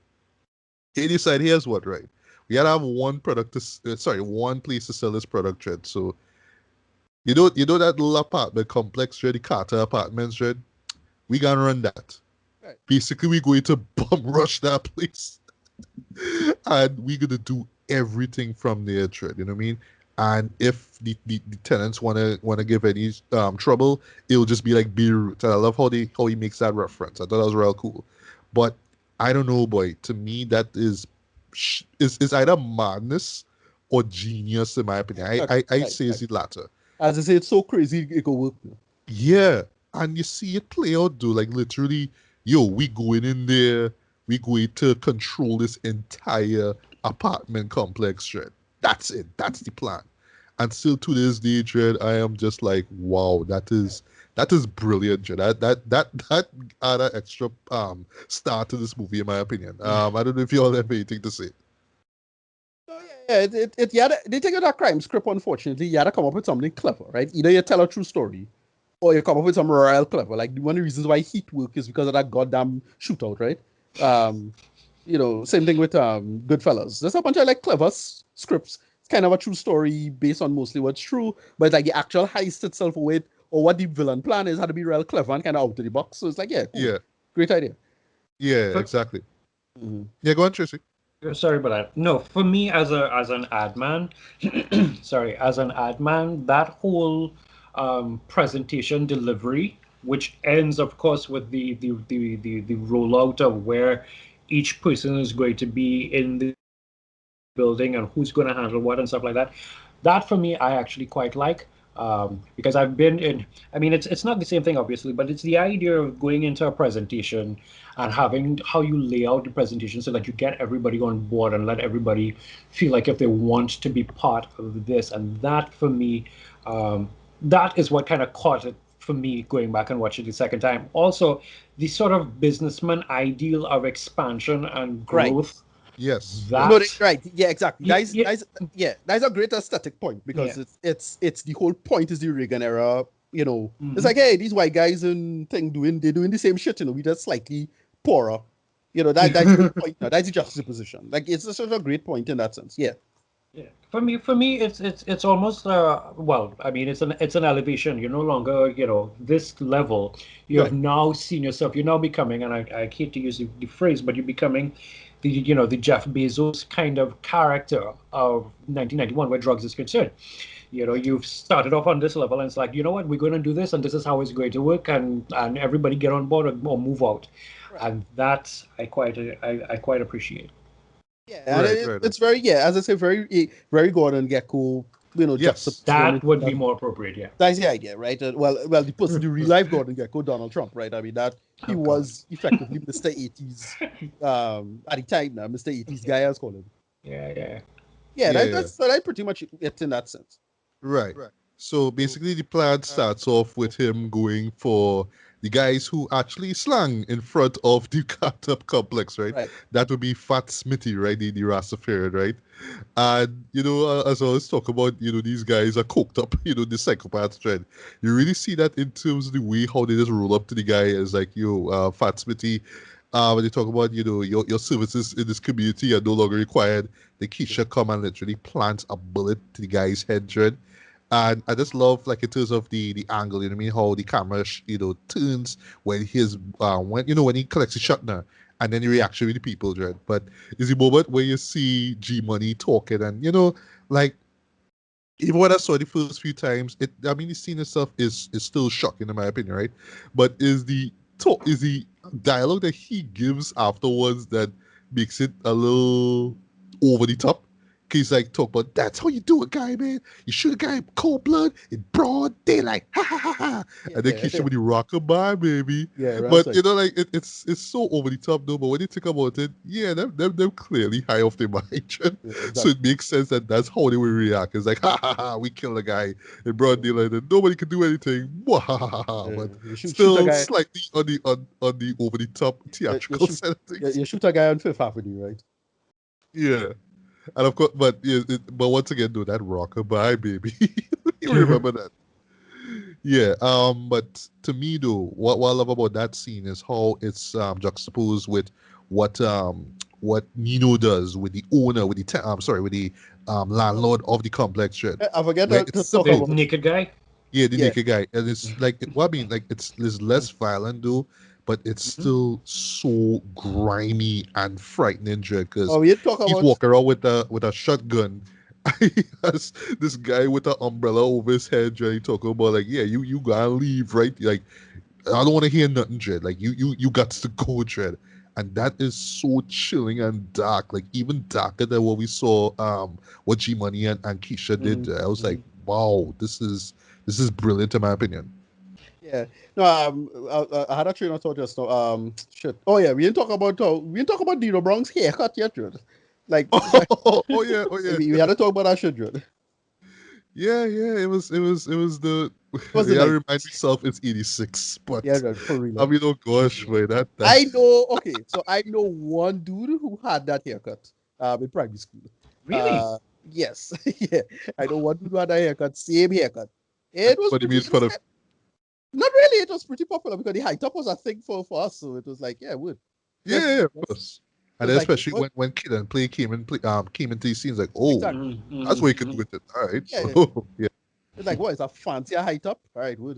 He decided, here's what, right? We gotta have one product one place to sell this product, Dread. So you know that little apartment complex, Dread, the Carter Apartments, Dread. We gonna run that. right. Basically, we going to bum rush that place, and we gonna do everything from there, Dread. You know what I mean? And if the tenants wanna give any trouble, it'll just be like Beirut. And I love how he makes that reference. I thought that was real cool. But I don't know, boy. To me, that is either madness or genius, in my opinion. I Right, say it's right. the latter. As I say, it's so crazy it could work. Yeah, and you see it play out, though. Like literally, yo, we going in there, we going to control this entire apartment complex, Dread. That's it. That's the plan. And still to this day, Dread, I am just like, wow, That is brilliant, Jay. That add an extra star to this movie, in my opinion. I don't know if you all have anything to say. So yeah, they take out that crime script, unfortunately. You had to come up with something clever, right? Either you tell a true story or you come up with some royal clever. Like one of the reasons why Heat work is because of that goddamn shootout, right? Um, same thing with Goodfellas. There's a bunch of like clever scripts. It's kind of a true story based on mostly what's true, but like the actual heist itself with or what the villain plan is had to be real clever and kind of out of the box. So it's like, yeah, cool. Yeah, Great idea. yeah, For, exactly. Mm-hmm. Yeah, go on, Tracy. sorry about that. No, for me as an ad man, sorry, as an ad man, that whole presentation delivery, which ends, of course, with the rollout of where each person is going to be in the building and who's going to handle what and stuff like that. That for me, I actually quite like. Because I've been in, I mean, it's not the same thing, obviously, but it's the idea of going into a presentation and having how you lay out the presentation so that you get everybody on board and let everybody feel like if they want to be part of this. And that for me, that is what kind of caught it for me going back and watching it the second time. Also, the sort of businessman ideal of expansion and Right. growth. Yes, No, That, right. Yeah, exactly. yeah, That's a great aesthetic point because yeah. it's the whole point is the Reagan era. It's Mhm. like, hey, these white guys and they're doing the same shit. We just slightly poorer. That's the whole point. Now. That's the juxtaposition. Like it's such a great point in that sense. Yeah. Yeah. For me, it's almost well, I mean, it's an elevation. You're no longer, this level. You have Right. now seen yourself. You're now becoming, and I hate to use the phrase, but you're becoming the Jeff Bezos kind of character of 1991, where drugs is concerned. You've started off on this level, and it's like, you know what, we're going to do this, and this is how it's going to work, and everybody get on board or move out, Right. and that I quite appreciate. Yeah, and right, right. it's very as I say, very Gordon Gekko. Yes, Juxtaposition That into would that. be more appropriate, yeah. That's the idea, right? The real life Gordon Gekko, Donald Trump, right? I mean, that he Oh God. was effectively Mr. 80s at the time now, Mr. 80s guy, I was calling him. Yeah, yeah. Yeah, yeah, yeah. that's pretty much it in that sense. Right. So basically, the plan starts off with him going for the guys who actually slang in front of the Carter complex, right? Right. That would be Fat Smithy, right? The Rastafarian, right? And, as I always talk about, these guys are coked up, the psychopath trend. You really see that in terms of the way how they just roll up to the guy as like, Fat Smithy. When they talk about, your services in this community are no longer required, the Keisha come and literally plant a bullet to the guy's head, dread. And I just love, like, in terms of the angle, you know what I mean, how the camera, turns when when he collects the shot now, and then the reaction with the people, dread. But is the moment where you see G Money talking, and like, even when I saw it the first few times, I mean, the scene itself is still shocking in my opinion, right? But is the dialogue that he gives afterwards that makes it a little over the top? 'Cause he's like talk about that's how you do it, guy, man. You shoot a guy in cold blood in broad daylight, ha ha ha ha. And then Yeah, Keisha with the rockabye, baby. yeah, But right. like it's so over the top though. But when you think about it, yeah, them clearly high off their mind. Yeah, So exactly. it makes sense that that's how they will react. It's like, ha ha ha, we kill a guy in broad daylight and nobody can do anything. Mwah, ha, ha, ha. Yeah. But You shoot a still guy. slightly on the over the top You theatrical shoot side of things. you shoot a guy on Fifth Avenue, right? Yeah. And of course, but yeah, but once again, though, that rockabye, baby. You remember that? Yeah. But to me, though, what I love about that scene is how it's juxtaposed with what Nino does with the owner, with the sorry, with the landlord of the complex, right? I forget Where to it's talk The so about. naked guy. yeah, the Yeah. naked guy, and it's like well, I mean, like it's less violent though, but it's Mhm. still so grimy and frightening, because Oh, we talk he's about. walking around with a shotgun. He has this guy with an umbrella over his head, Dre, talking about like, yeah, you gotta leave, right? Like, I don't want to hear nothing, Dred. Like, you got to go, Dred. And that is so chilling and dark, like even darker than what we saw, what G Money and Keisha did. Mhm, I was like, mhm. wow, this is brilliant in my opinion. Yeah. No, I had a train of thought just now. Shit. Oh yeah, we didn't talk about Dino Brown's haircut yet, dude. Like, Oh yeah, oh yeah, we had to talk about that shit, dude. yeah, yeah. It was It was the Yeah, I 90s. remind myself it's 86, Yeah, but no, for real. I mean, oh gosh, boy, that I know. Okay, so I know one dude who had that haircut in primary school. Really? Yes, yeah, I know one dude who had a haircut, same haircut. It was what do you pretty. mean It for was the not really. It was pretty popular because the high top was a thing for us. So it was like, yeah, would yeah, just yeah, of just course. it And was then like especially what when Kid and Play came into these scenes like, oh, exactly. that's what you could Mm-hmm. do with it. All right. Yeah, yeah. So yeah. It's like what is a fancier high top? All right, would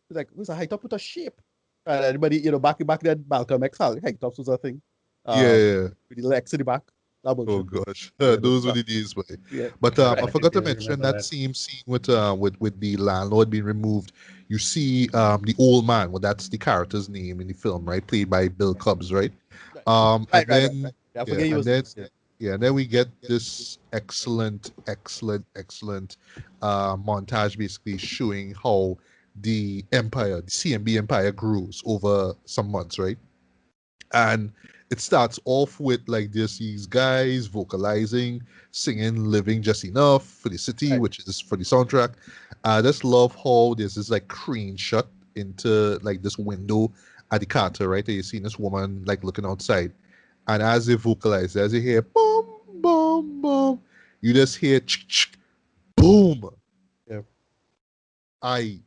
it's like what's a high top with a shape? And anybody, back then, Malcolm X high tops was a thing. Yeah, Um, yeah. with the legs in the back. That Oh bullshit. gosh. Yeah, no, Those were the days, boy. yeah. But I Right, I forgot to do mention remember that that. same scene with the landlord being removed. You see the old man, well that's the character's name in the film, right? Played by Bill Cubs, right? Right, And right. then I yeah, forget he and was. then Yeah. yeah, and then we get this excellent montage basically showing how the empire, the CMB empire grows over some months, right? And it starts off with like just these guys vocalizing, singing "Living Just Enough" for the city, Right. which is for the soundtrack. I just love how there's this like crane shot into like this window at the Carter, right? And you see this woman like looking outside, and as they vocalize, as you hear boom, boom, boom, you just hear boom. Yeah. I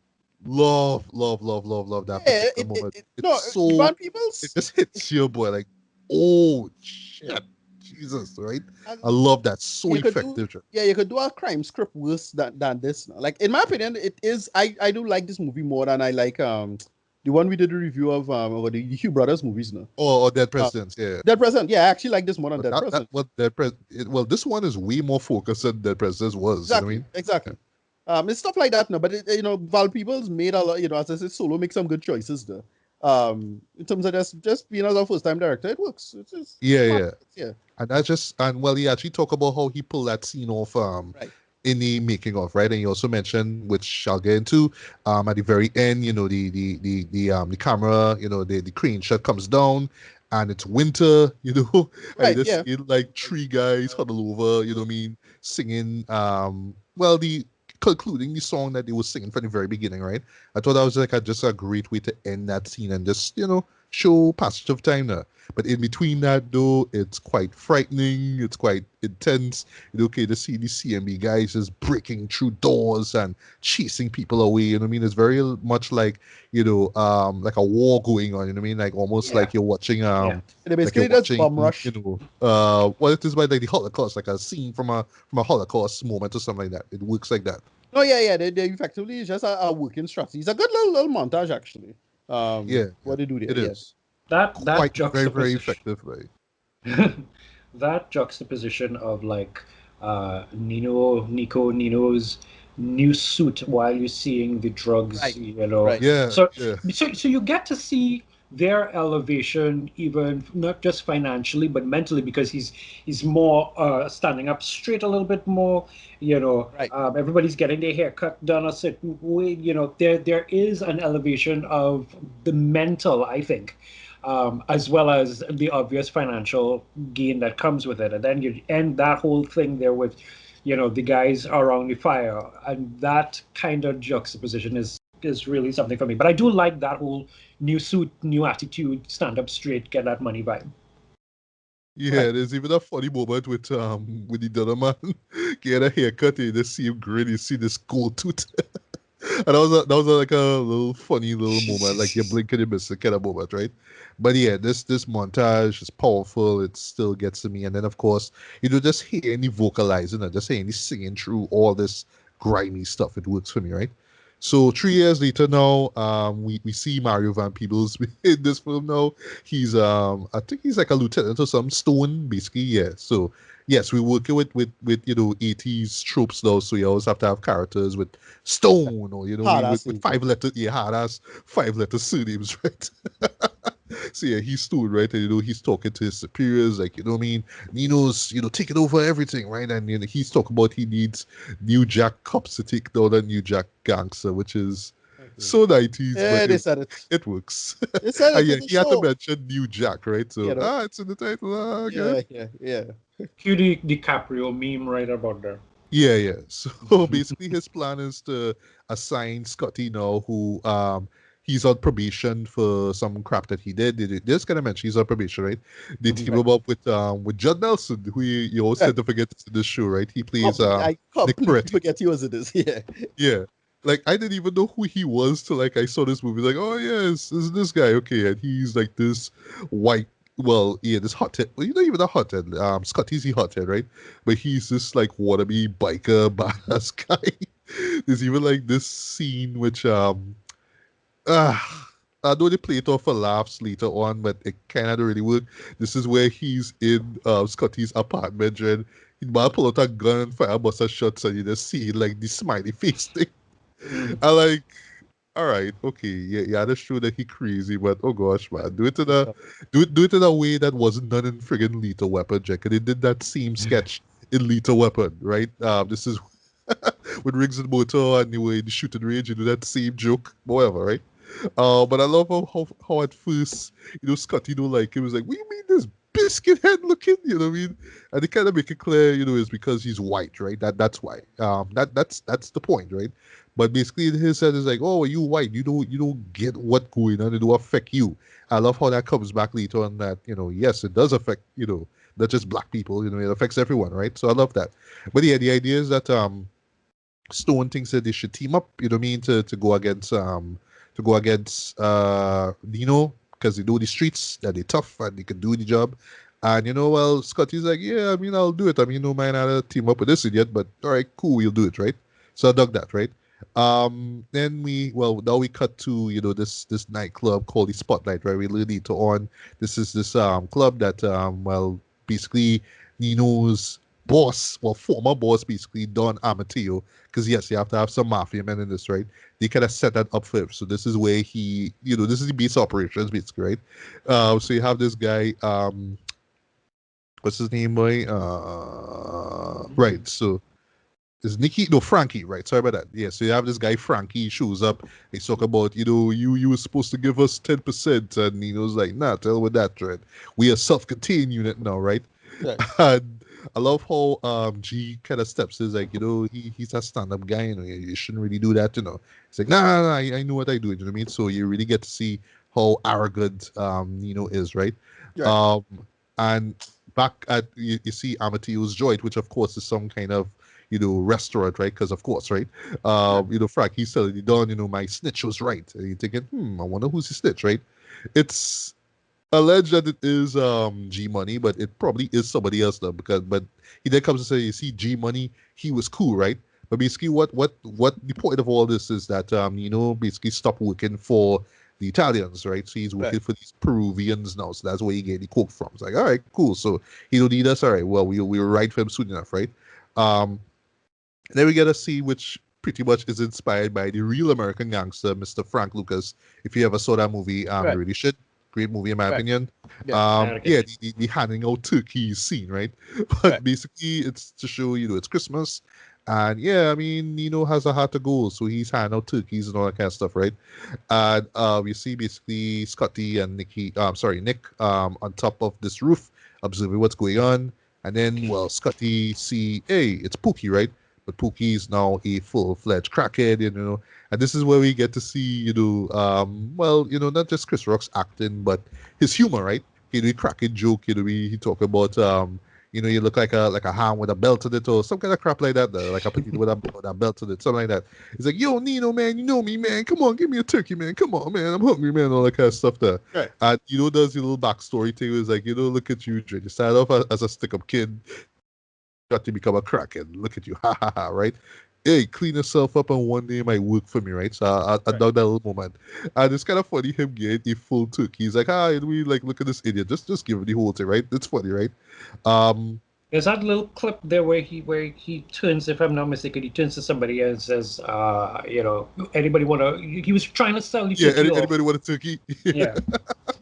love that Yeah. particular moment. It's No, so Van it Peebles. just hits your boy like, oh shit, Jesus, right? I And love that. So you could do. effective. Yeah, you could do a crime script worse than this. No? Like in my opinion, it is. I do like this movie more than I like the one we did a review of over the Hugh Brothers movies. No. Or Dead Uh, Presidents, yeah. Dead President. Yeah, I actually like this more than But Dead that President. what well, this one is way more focused than Dead Presidents was. You know what I Exactly, mean? Yeah. exactly. It's stuff like that, no. But Val Peoples made a lot. As I said, Solo make some good choices there. In terms of just being as a first time director, it works. Yeah, Fun. yeah. Yeah, And that's just and well, he actually talked about how he pulled that scene off right. in the making of, right? And he also mentioned, which I'll get into, at the very end, the camera, the crane shot comes down and it's winter, and you Right, just yeah. see like three guys huddle over, you know what I mean, singing well the concluding the song that they were singing from the very beginning, right? I thought that was like just a great way to end that scene and just, show passage of time there. But in between that, though, it's quite frightening. It's quite intense. Okay to see the CMB guys just breaking through doors and chasing people away. You know what I mean? It's very much like a war going on. You know what I mean? Like almost Yeah, like you're watching yeah. And they like you're basically just watching bum rush. well it is by like the Holocaust, like a scene from a Holocaust moment or something like that. It works like that. Oh yeah, yeah. They effectively it's just a working strategy. It's a good little montage actually. Yeah, yeah, What they do there, it yeah. is That quite very juxtaposition, effective, right? that juxtaposition of like Nino's new suit while you're seeing the drugs, Right, right. Yeah, So, yeah. so you get to see their elevation, even not just financially but mentally, because he's more standing up straight a little bit more. Right. Everybody's getting their hair cut done a certain way. There is an elevation of the mental, I think, as well as the obvious financial gain that comes with it. And then you end that whole thing there with, the guys around the fire, and that kind of juxtaposition is really something for me. But I do like that whole new suit, new attitude, stand up straight, get that money vibe. Yeah, there's even a funny moment with the Dunner man get a haircut and you just see him grin, you see this gold tooth. And like a little funny little moment, like you blink and you miss it kind of moment, right? But yeah, this montage is powerful. It still gets to me, and then of course just hearing the vocalizing and just hearing the singing through all this grimy stuff. It works for me, right? So 3 years later now, we see Mario Van Peebles in this film now. He's I think he's like a lieutenant or some stone, basically, yeah. So yes, we're working with 80s tropes now, so you always have to have characters with stone or Hard with ass. 5 letter, yeah, hard ass 5 letter surnames, right? So yeah, he's stone, right? And he's talking to his superiors, like, what I mean, Nino's taking over everything, right? And he's talking about he needs New Jack cops to take down a New Jack gangster, which is Okay. so 90s, but Yeah, they said it. it works. They said And it yeah, in the he had to show. mention New Jack, right? So it's in the title. Okay. Yeah. Cue the DiCaprio meme right about there. Yeah, yeah. So basically, his plan is to assign Scotty now, who he's on probation for some crap that he did. Just kind of mention he's on probation, right? They team Right. him up with Judd Nelson, who you always Right. tend to forget in the show, right? He plays I Nick completely Peretti. forget he was in this. Yeah. Yeah. Like I didn't even know who he was till like I saw this movie. Like, oh yeah, it's this guy. Okay, and he's like this white. Well, yeah, this hothead. Well, you're not even a hothead. Scotty's the hothead, right? But he's this like wannabe biker badass guy. There's even like this scene which I know they play it off for laughs later on, but it kind of don't really work. This is where he's in Scotty's apartment and he might pull out a gun and fire a bunch of shots and you just see like the smiley face thing. I like, all right, okay, yeah, that's true that he crazy, but oh gosh, man, do it in a way that wasn't done in friggin' Lethal Weapon, Jack. And they did that same sketch in Lethal Weapon, right? This is with Riggs and Motor and they were in the shooting range, you do that same joke, whatever, right? But I love how at first, Scotty don't like him. He was like, what do you mean this biscuit head looking? You know what I mean? And they kind of make it clear, it's because he's white, right? That's why. That's the point, right? But basically in his head is like, oh, you white, you don't get what going on, it will affect you. I love how that comes back later on that, yes, it does affect, not just black people, it affects everyone, right? So I love that. But yeah, the idea is that Stone thinks that they should team up, you know what I mean, to go against Dino because they know the streets, that they tough and they can do the job. And well, Scotty's like, yeah, I mean, I'll do it. I mean, no man, I'll team up with this idiot, but all right, cool, we'll do it, right? So I dug that, right? Then now we cut to this nightclub called the Spotlight, right? We lead to on. This is this club that basically Nino's boss, well, former boss, basically Don Amatillo, because yes, you have to have some mafia men in this, right? They kind of set that up for him. So this is where this is the base operations, basically, right? So you have this guy, what's his name, boy? Right. So is Nikki? No, Frankie. Right. Sorry about that. Yeah. So you have this guy Frankie shows up. He's talking about you were supposed to give us 10%, and Nino's like, nah, tell with that, right? We are self-contained unit now, right? Right. And I love how G kind of steps is like, he's a stand-up guy, you shouldn't really do that, It's like, nah, I know what I do, you know what I mean? So you really get to see how arrogant Nino is, right? Right. Um and back at you see Amatillo's joint, which of course is some kind of restaurant, right? Because of course, right? Frank, he's telling you, Don, my snitch was right. And you're thinking, I wonder who's the snitch, right? It's alleged that it is G Money, but it probably is somebody else though. But he then comes to say, you see, G Money, he was cool, right? But basically, what the point of all this is that basically stopped working for the Italians, right? So he's working Right. for these Peruvians now. So that's where he get the coke from. It's like, all right, cool. So he don't need us. All right, well, we'll ride for him soon enough, right? Um, then we get a scene which pretty much is inspired by the real American gangster, Mr. Frank Lucas. If you ever saw that movie, you Right. really should. Great movie in my Right. opinion. Yeah. Yeah, the handing out turkeys scene, right? But Right. basically, it's to show it's Christmas, and yeah, I mean Nino has a heart of gold, so he's handing out turkeys and all that kind of stuff, right? And you see basically Scotty and Nick, on top of this roof, observing what's going on, and then Scotty see, hey, it's Pookie, right? But Pookie is now a full-fledged crackhead, and this is where we get to see, not just Chris Rock's acting, but his humor, right? He cracking joke, he talk about, you look like a ham with a belt on it, or some kind of crap like that, like a potato with a belt on it, something like that. He's like, yo, Nino, man, you know me, man. Come on, give me a turkey, man. Come on, man. I'm hungry, man. All that kind of stuff there. Right. And, does your little backstory thing. It's like, look at you, Dre. You started off as a stick-up kid, got to become a crackhead. Look at you, ha ha ha, right? Hey, clean yourself up and one day it might work for me, right? So I Right. dug that little moment. And it's kind of funny him getting a full turkey. He's like, hi, we like look at this idiot. Just give him the whole thing, right? It's funny, right? Um There's that little clip there where he turns, if I'm not mistaken, he turns to somebody and says, anybody wanna? He was trying to sell the yeah, turkey off. anybody want a turkey? Yeah,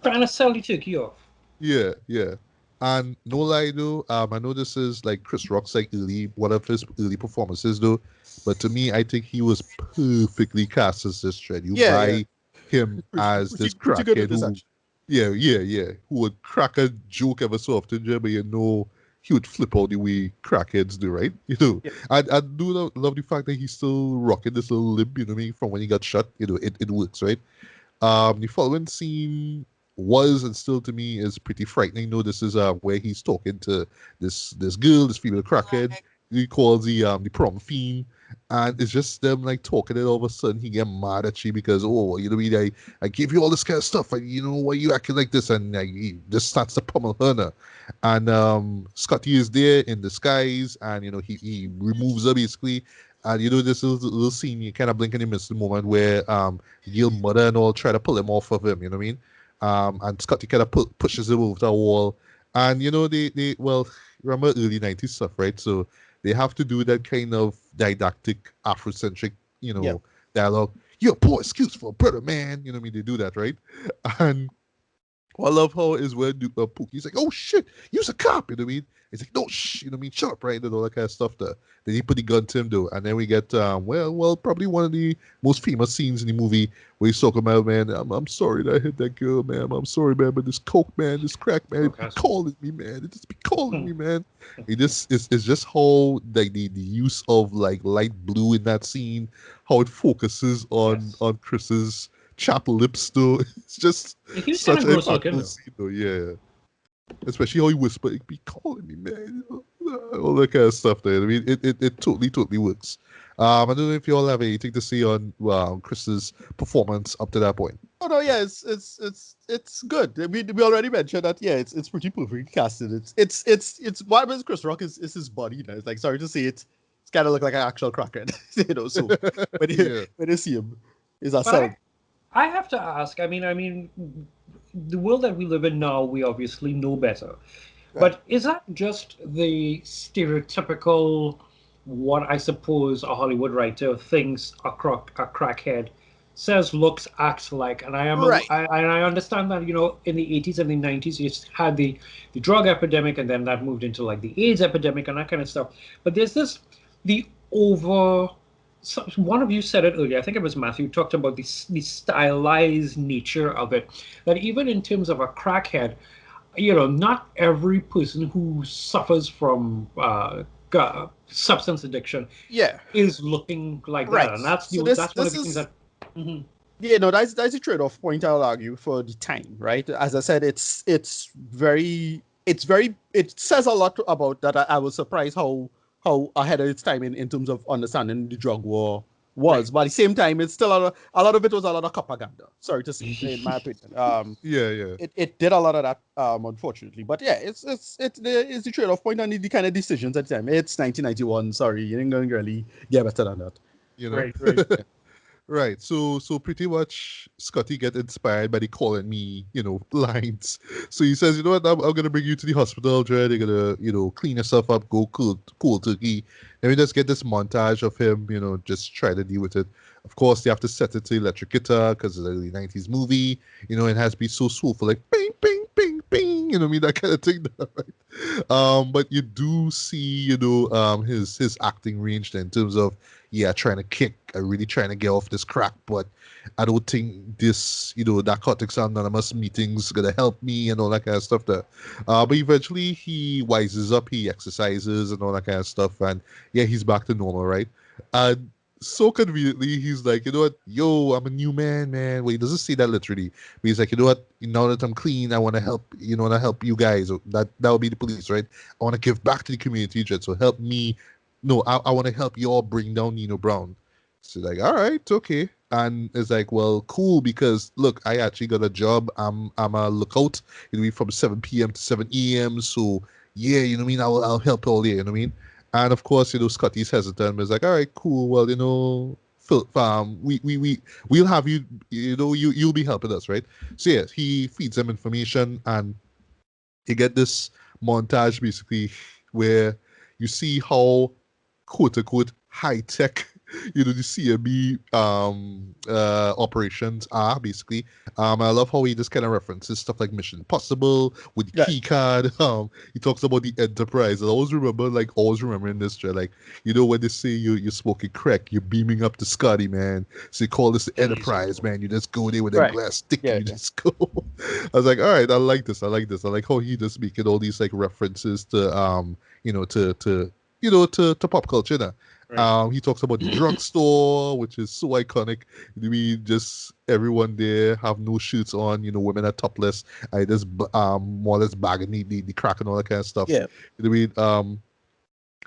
trying to sell the turkey off. Yeah, yeah. And no lie though, I know this is like Chris Rock's like one of his early performances though, but to me, I think he was perfectly cast as this thread. You Yeah. Yeah. buy him as this Pretty good crackhead at this who, actually. yeah, who would crack a joke ever so often, Jay, but he would flip out the way crackheads do, right? Yeah. I do love the fact that he's still rocking this little limp, you know what I mean, from when he got shot. It works, right? The following scene was and still to me is pretty frightening. This is where he's talking to this girl, this female crackhead. He calls the prom fiend, and it's just them like talking, and all of a sudden he get mad at she because you know what I mean, I gave you all this kind of stuff, and you know why you acting like this, and he just starts to pummel her now. And Scotty is there in disguise, and he removes her basically. And this little scene you kind of blink and you miss the moment where Gil mother and all try to pull him off of him, you know what I mean? And Scotty kind of pushes him over the wall. And they well, remember early 90s stuff, right? So they have to do that kind of didactic Afrocentric, Yeah. dialogue. You're a poor excuse for a brother, man. You know what I mean? They do that, right? And what I love how is where Pookie's like, oh shit, you's a cop, you know what I mean? He's like, no, shh, you know what I mean? Shut up, right? And all that kind of stuff there. Then he put the gun to him, though. And then we get, probably one of the most famous scenes in the movie where he's talking about, man, I'm sorry that I hit that girl, man. I'm sorry, man, but this coke, man, this crack, man, it be calling me, man. It just be calling me, man. It's just how, like, the use of, like, light blue in that scene, how it focuses on Chris's chapped lips, though. It's just such an impactful scene, though, yeah. Especially how he whispered, "It be calling me, man," all that kind of stuff. There, I mean, it totally works. I don't know if you all have anything to say on Chris's performance up to that point. Oh no, yeah, it's good. We already mentioned that. Yeah, it's pretty perfectly casted. It's what with Chris Rock is his body. It's like, sorry to say it's kind of look like an actual crackhead. So when you see him, is a sound. I have to ask. I mean, the world that we live in now, we obviously know better. Right. But is that just the stereotypical, what I suppose a Hollywood writer thinks a crackhead says, looks, acts like? And I understand that, in the 80s and the 90s, you had the drug epidemic, and then that moved into like the AIDS epidemic and that kind of stuff. But there's one of you said it earlier, I think it was Matthew, talked about the stylized nature of it, that even in terms of a crackhead, not every person who suffers from substance addiction is looking like that. And that's one of the things that... Mm-hmm. Yeah, no, that's a trade-off point, I'll argue, for the time, right? As I said, it says a lot about that. I was surprised how ahead of its time in terms of understanding the drug war was. Right. But at the same time, it's still a lot of it was a lot of propaganda. Sorry to say, in my opinion. It did a lot of that, unfortunately. But yeah, it's the trade-off point and the kind of decisions at the time. It's 1991. Sorry, you ain't going to really get better than that. Right. Right. So pretty much Scotty get inspired by the calling me, lines. So he says, you know what, I'm going to bring you to the hospital, Dre. They're going to, clean yourself up, go cool turkey. Then we just get this montage of him, just try to deal with it. Of course, they have to set it to electric guitar because it's a early 90s movie. It has to be so soulful, like bing, bing, bing, bing, that kind of thing. Right? But you do see, his acting range in terms of, trying to kick, really trying to get off this crack, but I don't think this, Narcotics Anonymous meeting's gonna help me and all that kind of stuff there. But eventually he wises up, he exercises and all that kind of stuff, and he's back to normal, right? And so conveniently, he's like, you know what, yo, I'm a new man. Well, he doesn't say that literally, but he's like, you know what, now that I'm clean, I want to help, you guys. That would be the police, right? I want to give back to the community, Jet, so help me. No, I want to help you all bring down Nino Brown. So like, all right, okay. And it's like, well, cool, because look, I actually got a job. I'm a lookout. It'll be from 7 p.m. to 7 a.m. So yeah, you know what I mean? I'll help all day, you know what I mean? And of course, Scotty's hesitant, but it's like, all right, cool. Well, we'll have you, you'll be helping us, right? So yeah, he feeds them information, and you get this montage basically where you see how quote unquote high tech the CME operations are basically. I love how he just kind of references stuff like Mission Impossible with the Right. key card. He talks about the Enterprise. I always remembering this, Dre, like, when they say you're smoking crack, you're beaming up to Scotty, man. So you call this the Enterprise, man. You just go there with a Right. glass stick and Yeah. you Yeah. just go. I was like, all right, I like this. I like this. I like how he just making all these like references to to pop culture now. Right. He talks about the drugstore, which is so iconic. We just everyone there have no shirts on. Women are topless. I just more or less bagging the crack and all that kind of stuff. Yeah. You know what I mean?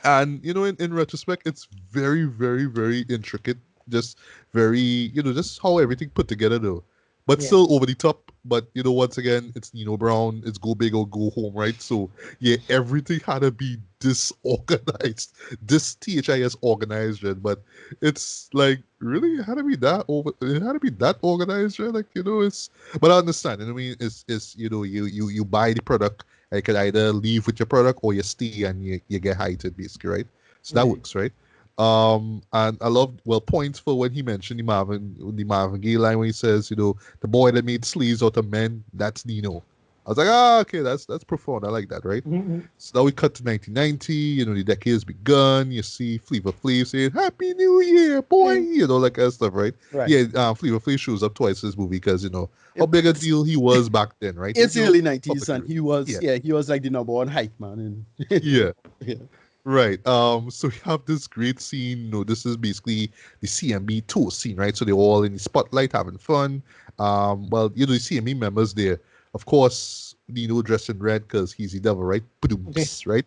And in retrospect, it's very, very, very intricate. Just very, just how everything put together though. But Yeah. still over the top. But once again, it's Nino Brown. It's go big or go home, right? So yeah, everything had to be disorganized, this THIS organized, right? But it's like really it had to be that over. It had to be that organized, right? Like it's. But I understand. I mean, it's you buy the product. You can either leave with your product or you stay and you get heighted, basically, right? So that Right. works, right? And I love points for when he mentioned the Marvin Gaye line when he says, the boy that made sleeves out of men, that's Nino. I was like, okay, that's profound. I like that, right? Mm-hmm. So now we cut to 1990. The decade has begun. You see Flavor Flav saying "Happy New Year, boy," that kind of stuff, right? Right. Yeah, Flavor Flav shows up twice in this movie because how It- big a it's deal he was back then, right? it's the early Public 90s, and yeah, he was like the number one hype man. yeah. Yeah. Right. So we have this great scene. This is basically the CMB tour scene, right? So they're all in the spotlight having fun. Well, the CMB members there, of course, dressed in red because he's the devil, right? Okay. Ba-dooms, right?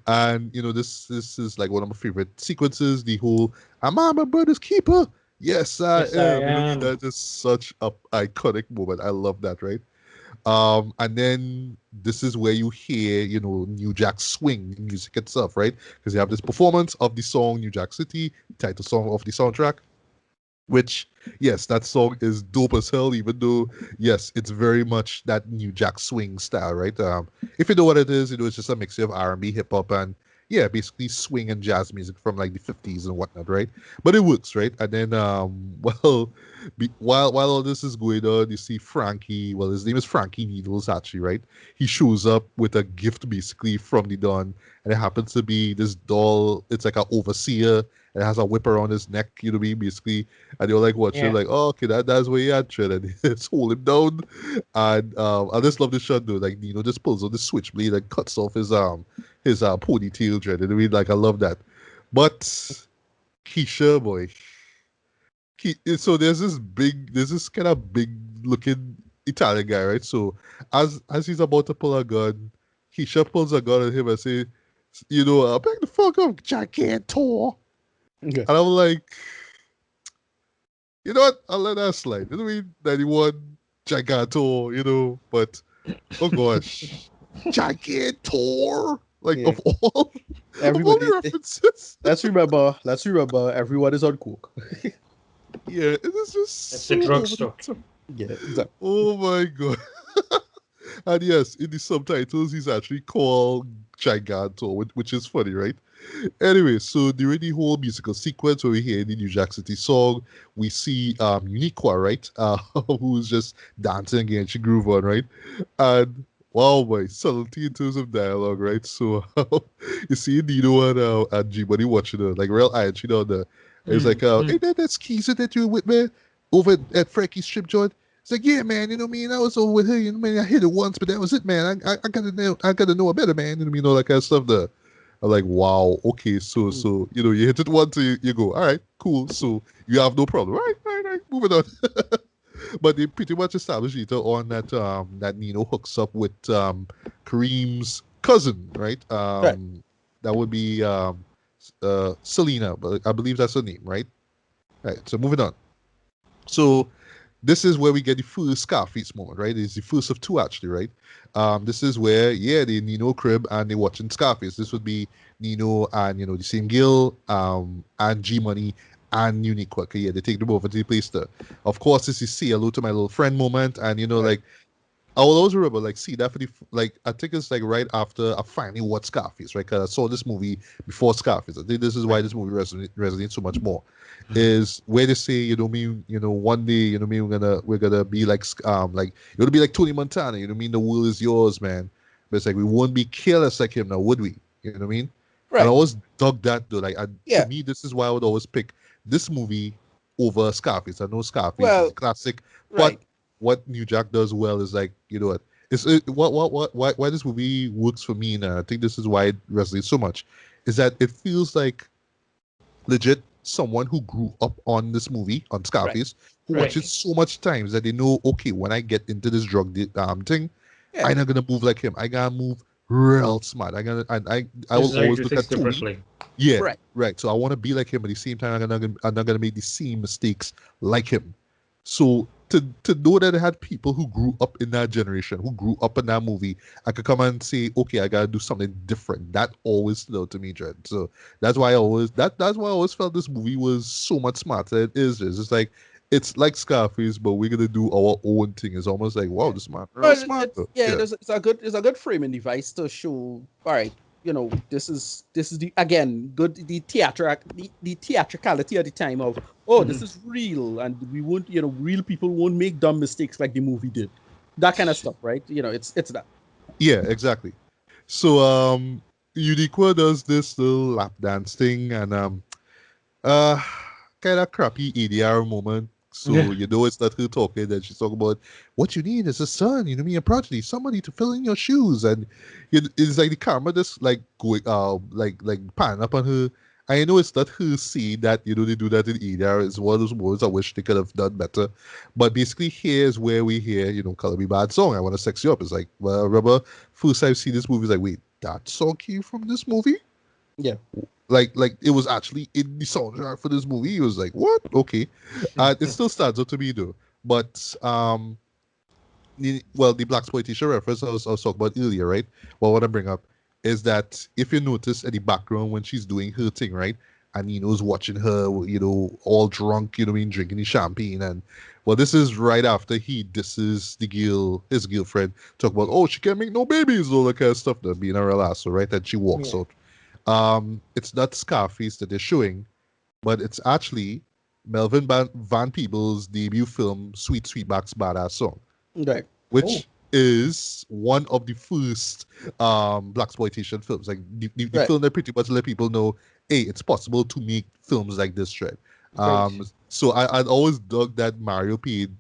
And this is like one of my favorite sequences. The whole "Am I my brother's keeper?" Yes, I Yes, I am. am. That's just such a iconic moment. I love that, right? And then this is where you hear, New Jack Swing music itself, right? Because you have this performance of the song New Jack City, title song of the soundtrack, which, yes, that song is dope as hell, even though, yes, it's very much that New Jack Swing style, right? If you know what it is, it's just a mixture of R&B, hip hop, and yeah, basically swing and jazz music from like the 50s and whatnot, right? But it works, right? And then, well, while all this is going on, you see Frankie. Well, his name is Frankie Needles, actually, right? He shows up with a gift basically from the Don, and it happens to be this doll. It's like an overseer. And it has a whip around his neck, what I mean, basically. And you're like watching, Yeah. like, oh, okay, that's where he at, and it's hold him down. And I just love this shot, though. Like, just pulls on the switchblade and cuts off his ponytail, dread. And I mean, like, I love that. But Keisha, boy, so there's this kind of big looking Italian guy, right? So as he's about to pull a gun, Keisha pulls a gun at him and say, back the fuck up, Gigantor. Okay. And I'm like, you know what? I'll let that slide. You know what I mean? 91, Gigantor, but oh gosh. Gigantor. Like Yeah. of all Everybody. the references. Let's remember. Everyone is on coke. Yeah, it is just That's so the over drugstore. the top. Yeah. Exactly. Oh my god. And yes, in the subtitles, he's actually called Gigantor, which is funny, right? Anyway, so during the whole musical sequence where we hear the New Jack City song, we see Uniqua, right? Who's just dancing against the groove on, right? And wow, boy, subtlety in terms of dialogue, right? So you see Nino and G Money watching her, like real eye, the. It's like, hey, that's Keisha that you were with me over at Frankie's strip joint. It's like, yeah, man, you know what I mean? I was over with her, I hit it once, but that was it, man. I gotta know a better, man. All that kind of stuff there. I'm like, wow, okay, so you hit it once, you go, all right, cool. So you have no problem. Right, moving on. But they pretty much established later on that Nino hooks up with Kareem's cousin, right? Right. That would be Selena, but I believe that's her name, right? Right. So moving on. So this is where we get the first Scarface moment, right? It's the first of two, actually, right? This is where, yeah, they Nino crib and they're watching Scarface. This would be Nino and, the same Gil, and G Money and Uniqua. Okay, yeah, they take them over to the place there. Of course, this is say hello to my little friend moment, and, Right. like, I will always remember, like, see that for the like I think it's like right after I finally watched Scarface, right? Because I saw this movie before Scarface. I think this is why Right. this movie resonates so much more. Mhm. Is where they say, one day, we're gonna be like you're gonna be like Tony Montana. The world is yours, man. But it's like we won't be careless like him now, would we? You know what I mean? And I Right. always dug that though. To Yeah. me, this is why I would always pick this movie over Scarface. I know Scarface is a Well, classic, but right. what New Jack does well is like, what why this movie works for me, and I think this is why it resonates so much, is that it feels like legit someone who grew up on this movie on Right. Scarface, who Right. watches so much times that they know, okay, when I get into this thing, Yeah. I'm not gonna move like him. I gotta move real smart. I will Necessary always to look things at Tony. differently. Yeah, Right. right. So I want to be like him, but at the same time, I'm not gonna make the same mistakes like him. So to know that I had people who grew up in that generation, who grew up in that movie, I could come and say, okay, I gotta do something different. That always stood out to me, Dread. So that's why I always felt this movie was so much smarter. It is. It's like Scarface, but we're gonna do our own thing. It's almost like, wow, Yeah. this man real Well, smart it's though. yeah, Yeah. it's a good framing device to show. All right, this is the again good the theatricality at the time of this Mhm. is real and we won't real people won't make dumb mistakes like the movie did, that kind of stuff, right? It's that. Yeah, exactly. So Uniqua does this little lap dance thing, and uh kind of crappy ADR moment. So Yeah. it's not her talking, and she's talking about what you need is a son, me, a progeny, somebody to fill in your shoes, and it's like the camera just like going like pan up on her. I know it's not her seeing that they do that in ADR. It's one of those moments I wish they could have done better. But basically, here's where we hear "Color Me Bad" song. I want to sex you up. It's like, well, remember first time I see this movie, it's like, wait, that song came from this movie? Yeah. Like it was actually in the soundtrack for this movie. He was like, what? Okay. It still stands out to me though. But the black exploitation reference I was talking about earlier, right? What I want to bring up is that if you notice at the background when she's doing her thing, right? And Nino's watching her, all drunk, what I mean, drinking the champagne. And well, this is right after he disses the girl, his girlfriend, talk about, oh, she can't make no babies, all that kind of stuff, that being a real asshole, right? And she walks Yeah. out. It's not Scarface that they're showing, but it's actually Melvin Van Peebles' debut film, Sweet Sweetback's Badass Song, Right. Oh. which is one of the first black exploitation films. Like the Right. film that pretty much let people know, hey, it's possible to make films like this, right? Right. So I'd always dug that Mario paid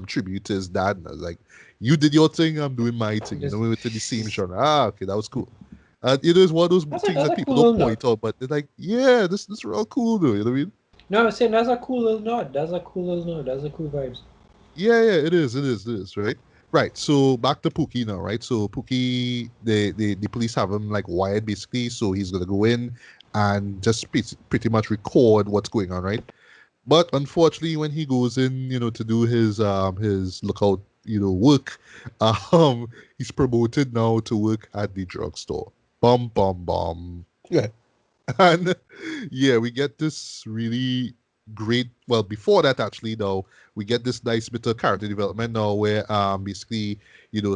tribute to his dad, and I was like, you did your thing, I'm doing my thing. Just, We were in the same genre. Okay, that was cool. It's one of those things that's that a people cool don't little note. point out, but they're like, yeah, this is real cool, though. You know what I mean? No, I was saying that's a cool little note. That's a cool little note. That's a cool vibes. Yeah, it is, right? Right. So back to Pookie now, right? So Pookie, the police have him like wired basically, so he's gonna go in and just pretty much record what's going on, right? But unfortunately, when he goes in, to do his lookout, work, um, he's promoted now to work at the drugstore. Bum bum bum. Yeah. And yeah, we get this really great. Well, before that, actually, though, we get this nice bit of character development now, where basically,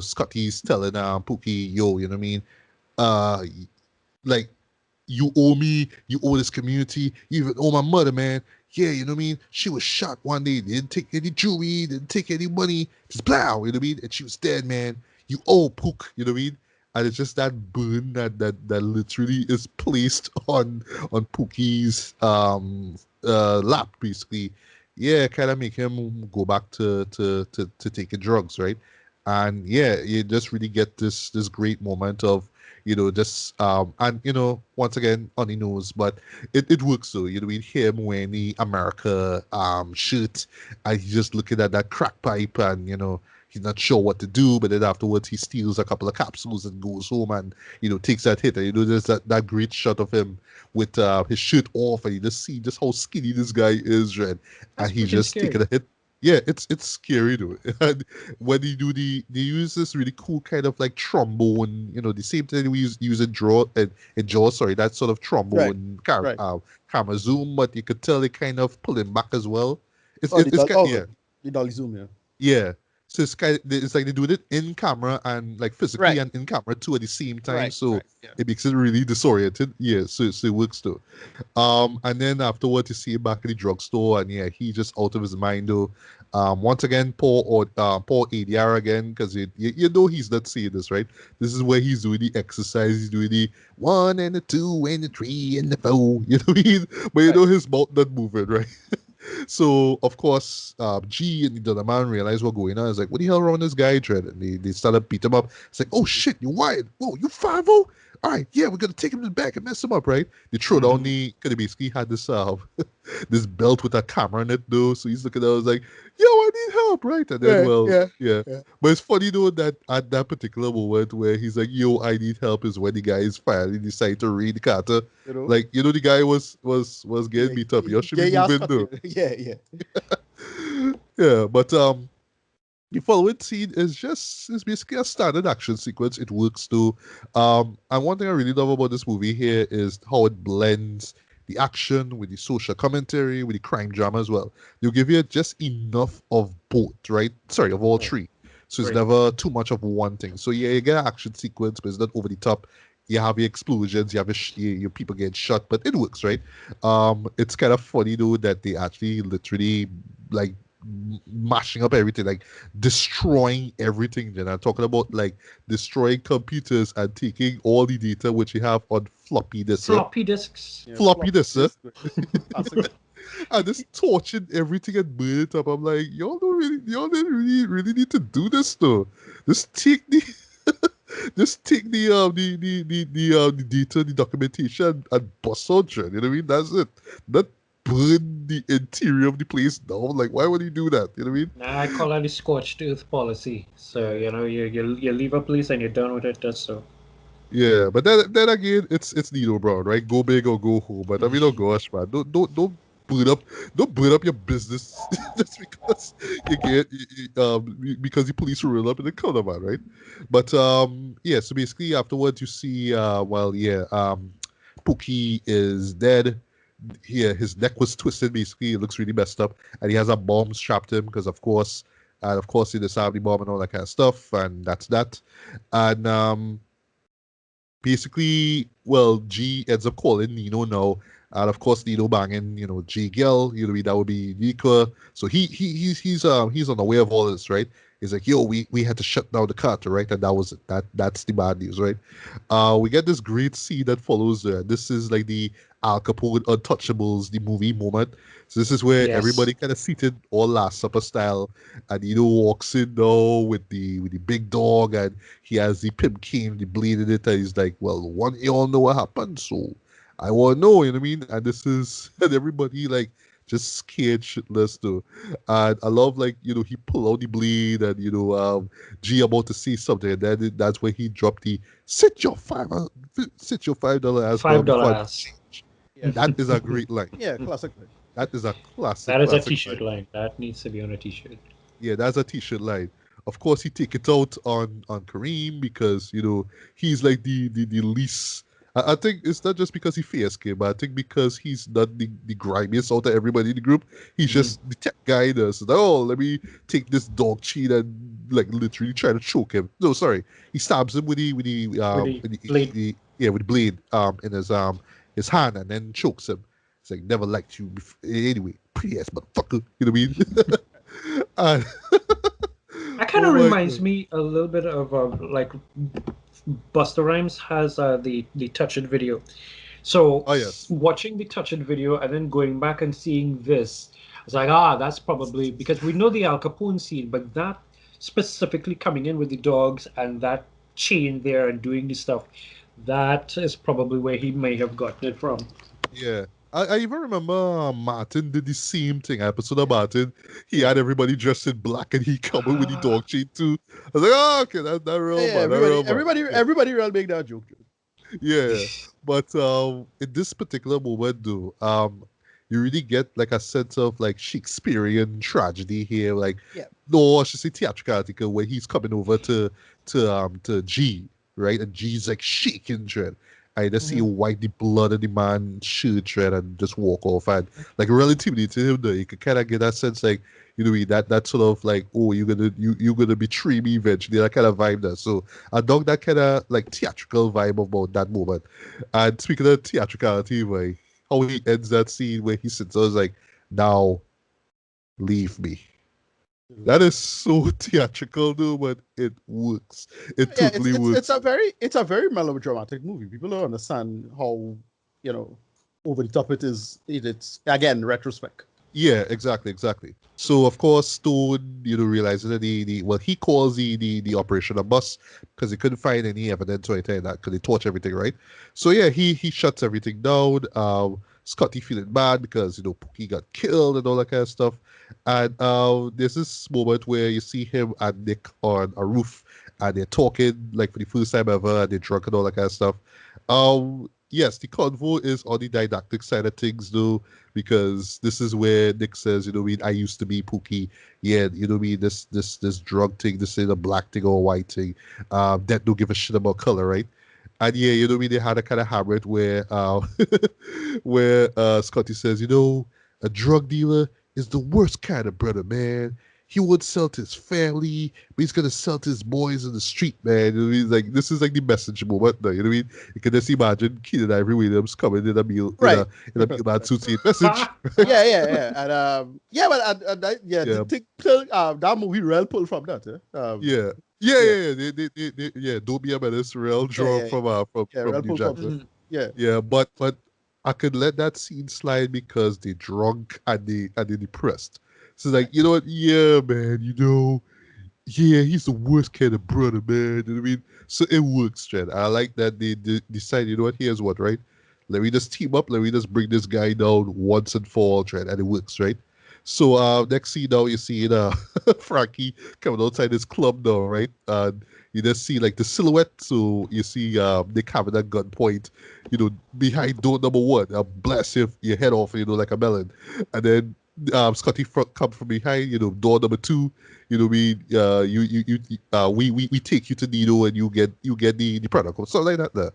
Scotty's telling Pookie, yo, you know what I mean? Uh, like you owe me, you owe this community, you even owe my mother, man. Yeah, you know what I mean? She was shot one day, didn't take any jewelry, didn't take any money, just blow, you know what I mean? And she was dead, man. You owe Pook, you know what I mean? And it's just that burn that literally is placed on Pookie's lap, basically. Yeah, kind of make him go back to taking drugs, right? And yeah, you just really get this great moment of just and once again on the nose, but it works though. We hear him wearing the America shirt, and he's just looking at that crack pipe, and he's not sure what to do, but then afterwards he steals a couple of capsules and goes home and takes that hit. And there's that great shot of him with his shirt off, and you just see just how skinny this guy is, right? And That's he's freaking just taking scary. a hit. Yeah, it's scary though. And when they use this really cool kind of like trombone, the same thing we use in Jaws, sorry, that sort of Right. trombone Right. camera zoom, but you could tell they kind of pulling back as well. It's Oh, it, it's kind yeah, the dolly zoom, yeah. yeah. So it's like they do it in camera and like physically Right. and in camera too at the same time. Right. So Right. Yeah. it makes it really disoriented. Yeah, so it works too. And then afterwards you see him back at the drugstore, and yeah, he just out of his mind though. Once again, poor ADR again, because you know he's not seeing this, right? This is where he's doing the exercise, he's doing the 1 and the 2 and the 3 and the 4, you know what I mean? But you Right. know his mouth not moving, right? So of course, G and the other man realize what's going on. It's like, what the hell wrong with this guy, Dread? And they start to beat him up. It's like, oh shit, you wired. Whoa, you 5-0? All right, yeah, we're gonna take him to the back and mess him up, right? They throw down because they basically had this this belt with a camera in it though. So he's looking at us like, yo, I need help, right? And then, Right. well, Yeah. yeah. Yeah. But it's funny though that at that particular moment where he's like, yo, I need help, is when the guy is finally decided to read Carter. You know. Like, you know, the guy was getting Yeah. beat up. You should Yeah. be Yeah. moving though. Yeah. Yeah. Yeah, but the following scene is basically a standard action sequence. It works too. And one thing I really love about this movie here is how it blends the action with the social commentary, with the crime drama as well. They'll give you just enough of both, right? Sorry, of all Right. three. So it's Right. never too much of one thing. So yeah, you get an action sequence, but it's not over the top. You have your explosions, you have your people getting shot, but it works, right? It's kind of funny though that they actually literally like mashing up everything, like destroying everything. Then I'm talking about like destroying computers and taking all the data which you have on floppy disk, Floppy disks. Yeah. floppy disk, Classic. and just torching everything and burn it up. I'm like, y'all didn't really need to do this though. Just take the just take the data, the documentation, and bust out, you know what I mean? That's it. Not burn the interior of the place down. Like, why would you do that? You know what I mean? Nah, I call that the scorched earth policy. So you leave a place and you're done with it. That's so. Yeah, but then again, it's Nino Brown, right? Go big or go home. But I mean, oh gosh, man, don't burn up, don't burn up your business just because you get because the police roll up in the corner, man, right? But yeah. So basically, afterwards, you see Pookie is dead. Yeah, his neck was twisted. Basically, it looks really messed up, and he has a bomb strapped to him because, of course, he disarmed the bomb and all that kind of stuff, and that's that. And basically, well, G ends up calling Nino now, and of course Nino banging, G girl, that would be Nika. So he's unaware of all this, right? He's like, yo, we had to shut down the Carter, right? And that was it. That's the bad news, right? We get this great scene that follows there. This is like the Al Capone Untouchables, the movie moment. So this is where Yes. everybody kind of seated all Last Supper style, and walks in now with the big dog, and he has the pimp cane, the blade in it, and he's like, well, one you all know what happened, so I want to know, you know what I mean? And this is and everybody like just scared shitless too. And I love like, he pull out the blade and G about to say something, and then that's where he dropped the sit your $5 ass down $5 before I ass. change. Yeah. That is a great line. Yeah. Classic. That is a That is a classic t-shirt line. line. That needs to be on a t-shirt. Yeah, that's a t-shirt line. Of course, he take it out on Kareem because he's like the least. I think it's not just because he fair skin, but I think because he's not the grimiest out of everybody in the group. He's just the tech guy that's like, oh, let me take this dog cheat and like literally try to choke him. No, sorry, he stabs him with With the blade. with the blade in his hand and then chokes him. It's like never liked you anyway, pretty ass motherfucker. You know what I mean? And That kind oh of my reminds God. me a little bit of like Buster Rhymes has the Touch It video. So Oh yes. watching the Touch It video and then going back and seeing this, I was like, that's probably because we know the Al Capone scene, but that specifically coming in with the dogs and that chain there and doing the stuff, that is probably where he may have gotten it from. Yeah. I even remember Martin did the same thing. Episode of Martin, he Yeah. had everybody dressed in black and he coming with the Ah, dog chain too. I was like, oh, okay, that Yeah. real Yeah. man, that real man. Yeah, Everybody will make that joke. yeah. But in this particular moment, though, you really get like a sense of like Shakespearean tragedy here, like Yeah. no, I should say theatrical, where he's coming over to G, right, and G's like shaking dread. I just see him wipe the blood of the man's shirt shred and just walk off, and like relatively to him though, you can kind of get that sense like, you know, that sort of like, oh, you're gonna betray me eventually, that kind of vibe there. So I dug that kind of like theatrical vibe about that moment. And speaking of theatricality, like how he ends that scene where he sits, I was like, now leave me. That is so theatrical, though, but it works. It Yeah, totally it's works. a very melodramatic movie. People don't understand how, you know, over the top it is. It's again retrospect. Yeah, exactly. So of course, Stone, you know, realizes that well, he calls the operation a bust because he couldn't find any evidence or anything like that because they torch everything, right? So yeah, he shuts everything down. Scotty feeling bad because you know Pookie got killed and all that kind of stuff. And there's this moment where you see him and Nick on a roof and they're talking like for the first time ever and they're drunk and all that kind of stuff. Yes, the convo is on the didactic side of things though, because this is where Nick says, you know, I used to be Pookie. Yeah, you know, this drug thing, this is a black thing or a white thing. That don't give a shit about color, right? And yeah, you know, they had a kind of habit where where Scotty says, you know, a drug dealer is the worst kind of brother, man. He would sell to his family, but he's gonna sell to his boys in the street, man. You know what I mean? Like this is like the message moment, though. You know what I mean? You can just imagine Keenan Ivory Williams coming in a meal Right. in a meal man suit saying message. And yeah, but Yeah, the thing, that movie real pulled from that. yeah, Yeah, yeah. Don't be a menace, real yeah, draw yeah, from real New pulled from. Jackson. Yeah, Yeah, but I could let that scene slide because they drunk and they depressed. So right. like, you know what? Yeah, man. You know, yeah, he's the worst kind of brother, man. You know what I mean? So it works, Trent. I like that they decide, you know what, here's what, right? Let me just team up, let me just bring this guy down once and for all, Trent, and it works, right? So next scene now you see Frankie coming outside this club now, right? And you just see like the silhouette. So you see Nick having that gunpoint, you know, behind door number one. Blast your head off, you know, like a melon. And then Scotty come from behind, you know, door number two. You know, we take you to Nino and you get the product or something like that. There.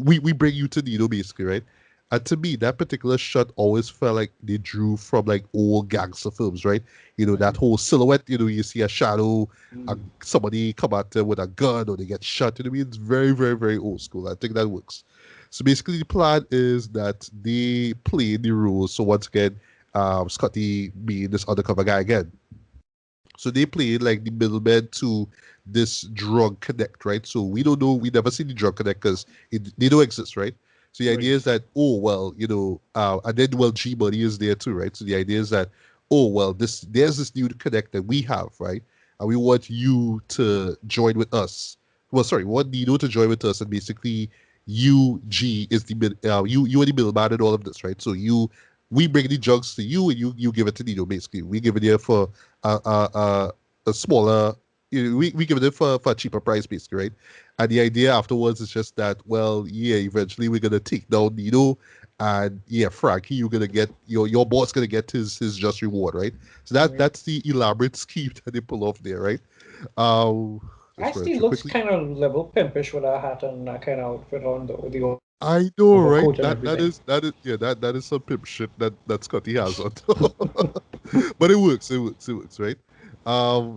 We bring you to Nino basically, right? And to me, that particular shot always felt like they drew from like old gangster films, right? You know, that whole silhouette, you know, you see a shadow, somebody come at them with a gun or they get shot. You know what I mean? It's very, very, very old school. I think that works. So basically, the plan is that they play the rules. So once again, Scotty being this undercover guy again. So they play like the middleman to this drug connect, right? So we don't know, we never see the drug connect because they don't exist, right? So the idea Right. is that, oh well, you know, and then well, G Money is there too, right? So the idea is that, oh well, there's this new connect that we have, right? And we want you to join with us. Well, sorry, we want Nino to join with us, and basically, you G is you are the middleman and all of this, right? So we bring the drugs to you, and you give it to Nino. Basically, we give it here for a smaller, you know, we give it for a cheaper price basically, right? And the idea afterwards is just that, well, yeah, eventually we're gonna take down Nino, and yeah, Frankie, you're gonna get your boss gonna get his just reward, right? So Right. that's the elaborate scheme that they pull off there, right? um just run Actually through looks quickly. kind of level pimpish with a hat and that kind of outfit on the I know, right? overcoat and everything. That is some pimp shit that Scotty has on. But it works. It works, right?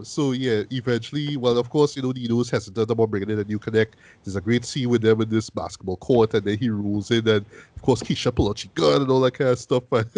So yeah, eventually, well, of course, you know, Nino's hesitant about bringing in a new connect. There's a great scene with them in this basketball court, and then he rules in, and of course, Keisha pull out she gun and all that kind of stuff. And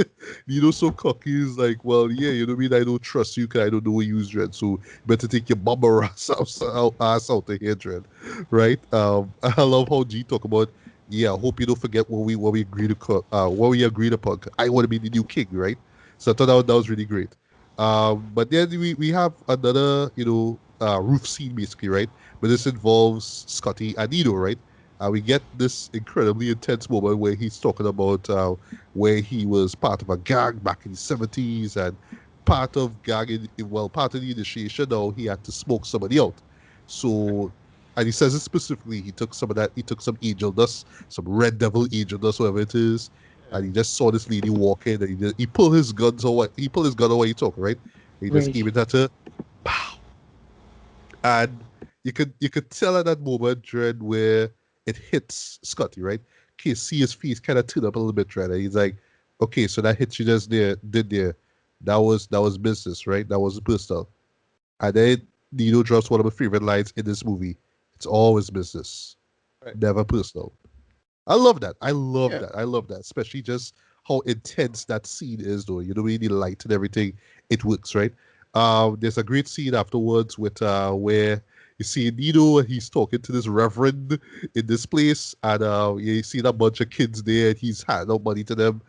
Nino's so cocky, he's like, well, yeah, you know what I mean? I don't trust you because I don't know what you use, Dread. So better take your bummer ass out of here, Dread. Right? I love how G talk about. Yeah, I hope you don't forget what we agreed to what we agreed upon. I want to be the new king, right? So I thought that was really great. But then we have another, you know, roof scene basically, right? But this involves Scotty and Nino, right? We get this incredibly intense moment where he's talking about where he was part of a gang back in the 70s and part of part of the initiation. Now he had to smoke somebody out. So, and he says it specifically. He took some of that. He took some angel dust, some red devil angel dust, whatever it is, and he just saw this lady walking, and he pulled his guns away. He pulled his gun away. He talking, right? He just Right. aimed it at her, pow, and you could tell at that moment, Dread, where it hits Scotty, right? can see his face kind of turn up a little bit, right? And he's like, okay, so that hit you just did there, that was business, right? That was personal. And then Nino drops one of my favorite lines in this movie. It's always business, Right. never personal. I love that. I love Yeah. that. I love that. Especially just how intense that scene is, though. You know, we need light and everything. It works, right? There's a great scene afterwards with where you see Nino and he's talking to this reverend in this place, and you see a bunch of kids there, and he's handing out money to them.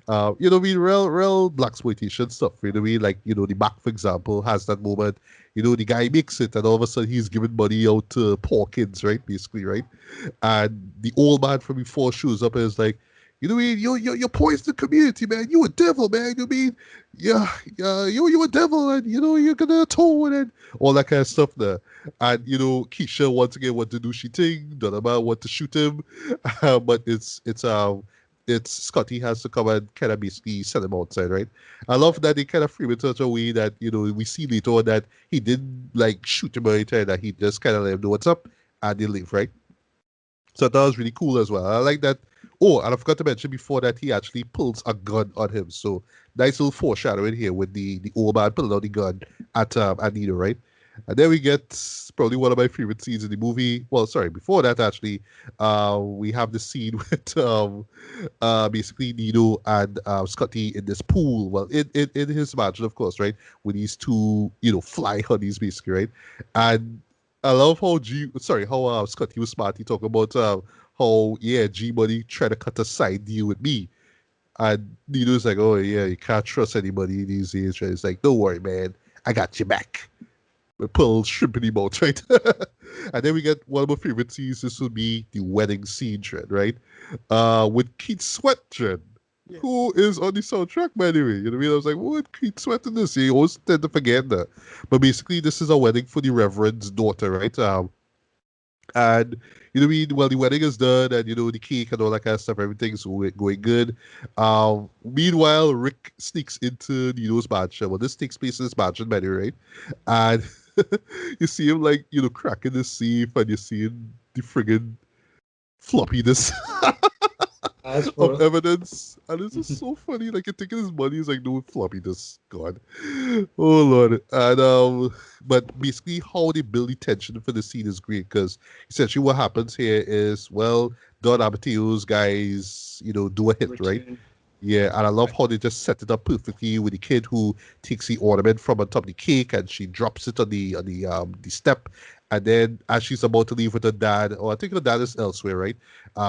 You know, real black exploitation stuff. You know, like the Mac, for example, has that moment. You know, the guy makes it, and all of a sudden he's giving money out to poor kids, right? Basically, right? And the old man from before shows up and is like, you know what I mean? You're poisoned the community, man. You a devil, man. You know what I mean? Yeah, you a devil, and you're gonna atone and all that kind of stuff there. And Keisha once again want to do she thing, Donovan want to shoot him, but it's Scotty has to come and kind of basically set him outside, right? I love that they kind of frame it in such a way that we see later on that he didn't like shoot him or anything, that he just kind of let him know what's up and they leave, right? So that was really cool as well. I like that. Oh, and I forgot to mention before that he actually pulls a gun on him. So nice little foreshadowing here with the old man pulling out the gun at Nino, right? And then we get probably one of my favorite scenes in the movie. Well, sorry, before that actually, we have the scene with basically Nino and Scotty in this pool. Well, in his mansion, of course, right? With these two, fly honeys, basically, right? And I love how Scotty was smart. He talked about how G Money tried to cut a side deal with me, and Nino's like, oh yeah, you can't trust anybody these days. Right? It's like, don't worry, man, I got your back. With Pearl shrimping him out, right? And then we get one of my favorite scenes. This would be the wedding scene, Trent, right? With Keith Sweat, Trent, who is on the soundtrack, by the way. You know what I mean? I was like, what Keith Sweat in this? You always tend to forget that. But basically, this is a wedding for the Reverend's daughter, right? And what I mean, well, the wedding is done, and the cake and all that kind of stuff, everything's going good. Meanwhile, Rick sneaks into Nino's mansion. Well, this takes place in his mansion, by the way, right? And you see him like cracking the safe, and you see the friggin' floppiness of evidence, and it's just so funny. Like, you're taking his money, he's like, no floppiness, God, oh Lord. And but basically, how they build the tension for the scene is great, because essentially what happens here is, well, Don Abateo's guys, do a hit, right? Yeah, and I love how they just set it up perfectly with the kid who takes the ornament from on top of the cake and she drops it on the step, and then as she's about to leave with her dad, or I think her dad is elsewhere, right?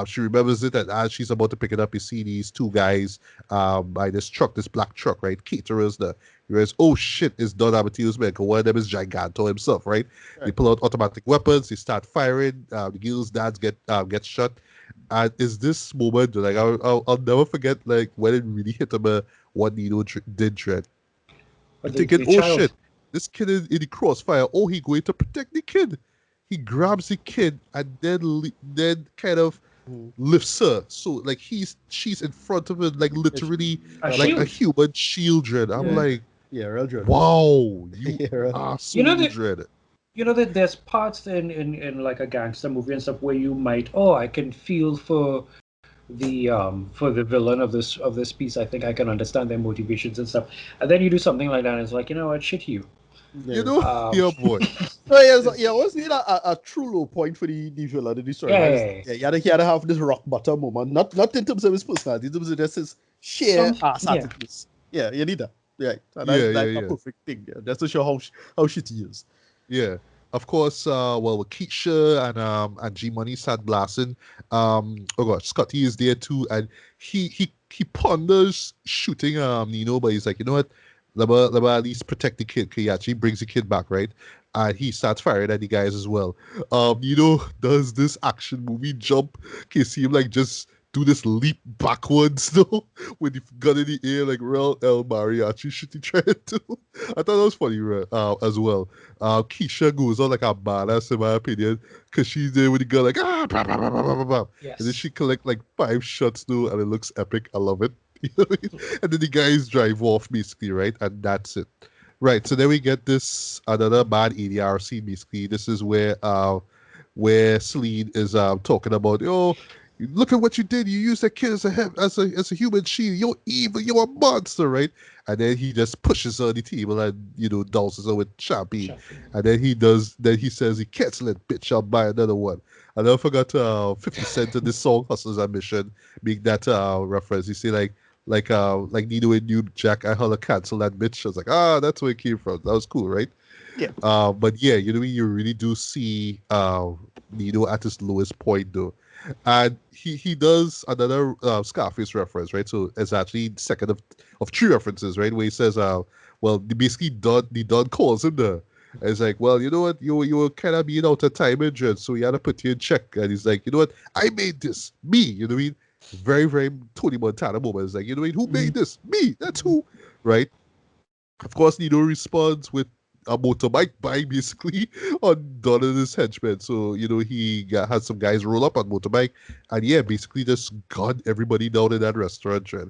She remembers it, and as she's about to pick it up, you see these two guys by this truck, this black truck, right? Caterers, he realizes, oh shit, it's Don Abateo's man, because one of them is Giganto himself, right? They pull out automatic weapons, they start firing, the girl's dads get shot. And is this moment, like, I'll never forget, like, when it really hit him, what Nino did, Dread. I'm thinking, oh shit, this kid is in the crossfire. Oh, he going to protect the kid. He grabs the kid and then kind of lifts her. So like she's in front of him, like literally like a human shield, Dread. I'm like, real Dread. Wow, you are so Dread. You know that there's parts in like a gangster movie and stuff where you might, I can feel for the villain of this piece. I think I can understand their motivations and stuff. And then you do something like that, and it's like, you know what, shit you. Yeah, boy. You always need a true low point for the villain in the story. He had to have this rock bottom moment, not in terms of his personality, in terms of just his sheer ass. Yeah, you need that. Yeah, and that's a perfect thing. Yeah. That's to show how shitty he is. Yeah. Of course, with Keisha and G Money start blasting. Oh gosh, Scotty is there too, and he ponders shooting Nino, but he's like, you know what? Let me at least protect the kid, because he actually brings the kid back, right? And he starts firing at the guys as well. Nino does this action movie jump. Can you see him like just do this leap backwards though with the gun in the air, like real El Mariachi shit he tried to do. I thought that was funny as well. Keisha goes on like a badass in my opinion, because she's there with the gun like bah, bah, bah, bah, bah, bah. Yes. And then she collect like 5 shots though, and it looks epic. I love it. You know what I mean? And then the guys drive off basically, right? And that's it. Right. So then we get this another bad ADR scene basically. This is where Celine is talking about, look at what you did. You used that kid as a human shield. You're evil. You're a monster, right? And then he just pushes her on the table and douses her with champagne. And then he does. Then he says he cancel it, bitch. I'll buy another one. And I forgot 50 Cent in this song "Hustler's Ambition" make that reference. You see like Nino and you Jack. I heard cancel that bitch. I was like, that's where it came from. That was cool, right? Yeah. But yeah, you really do see Nino at his lowest point though. And he does another Scarface reference, right? So it's actually second of three references, right? Where he says, well, basically the Don calls him there. And it's like, well, you know what? You were kind of being out of time injured, so he had to put you in check. And he's like, you know what? I made this. Me. You know what I mean? Very, very Tony Montana moment. It's like, you know what I mean? Who made this? Me. That's who. Right? Of course, Nino responds with a motorbike buy basically on Don and his henchmen. So, had some guys roll up on motorbike and yeah, basically just gun everybody down in that restaurant. Right?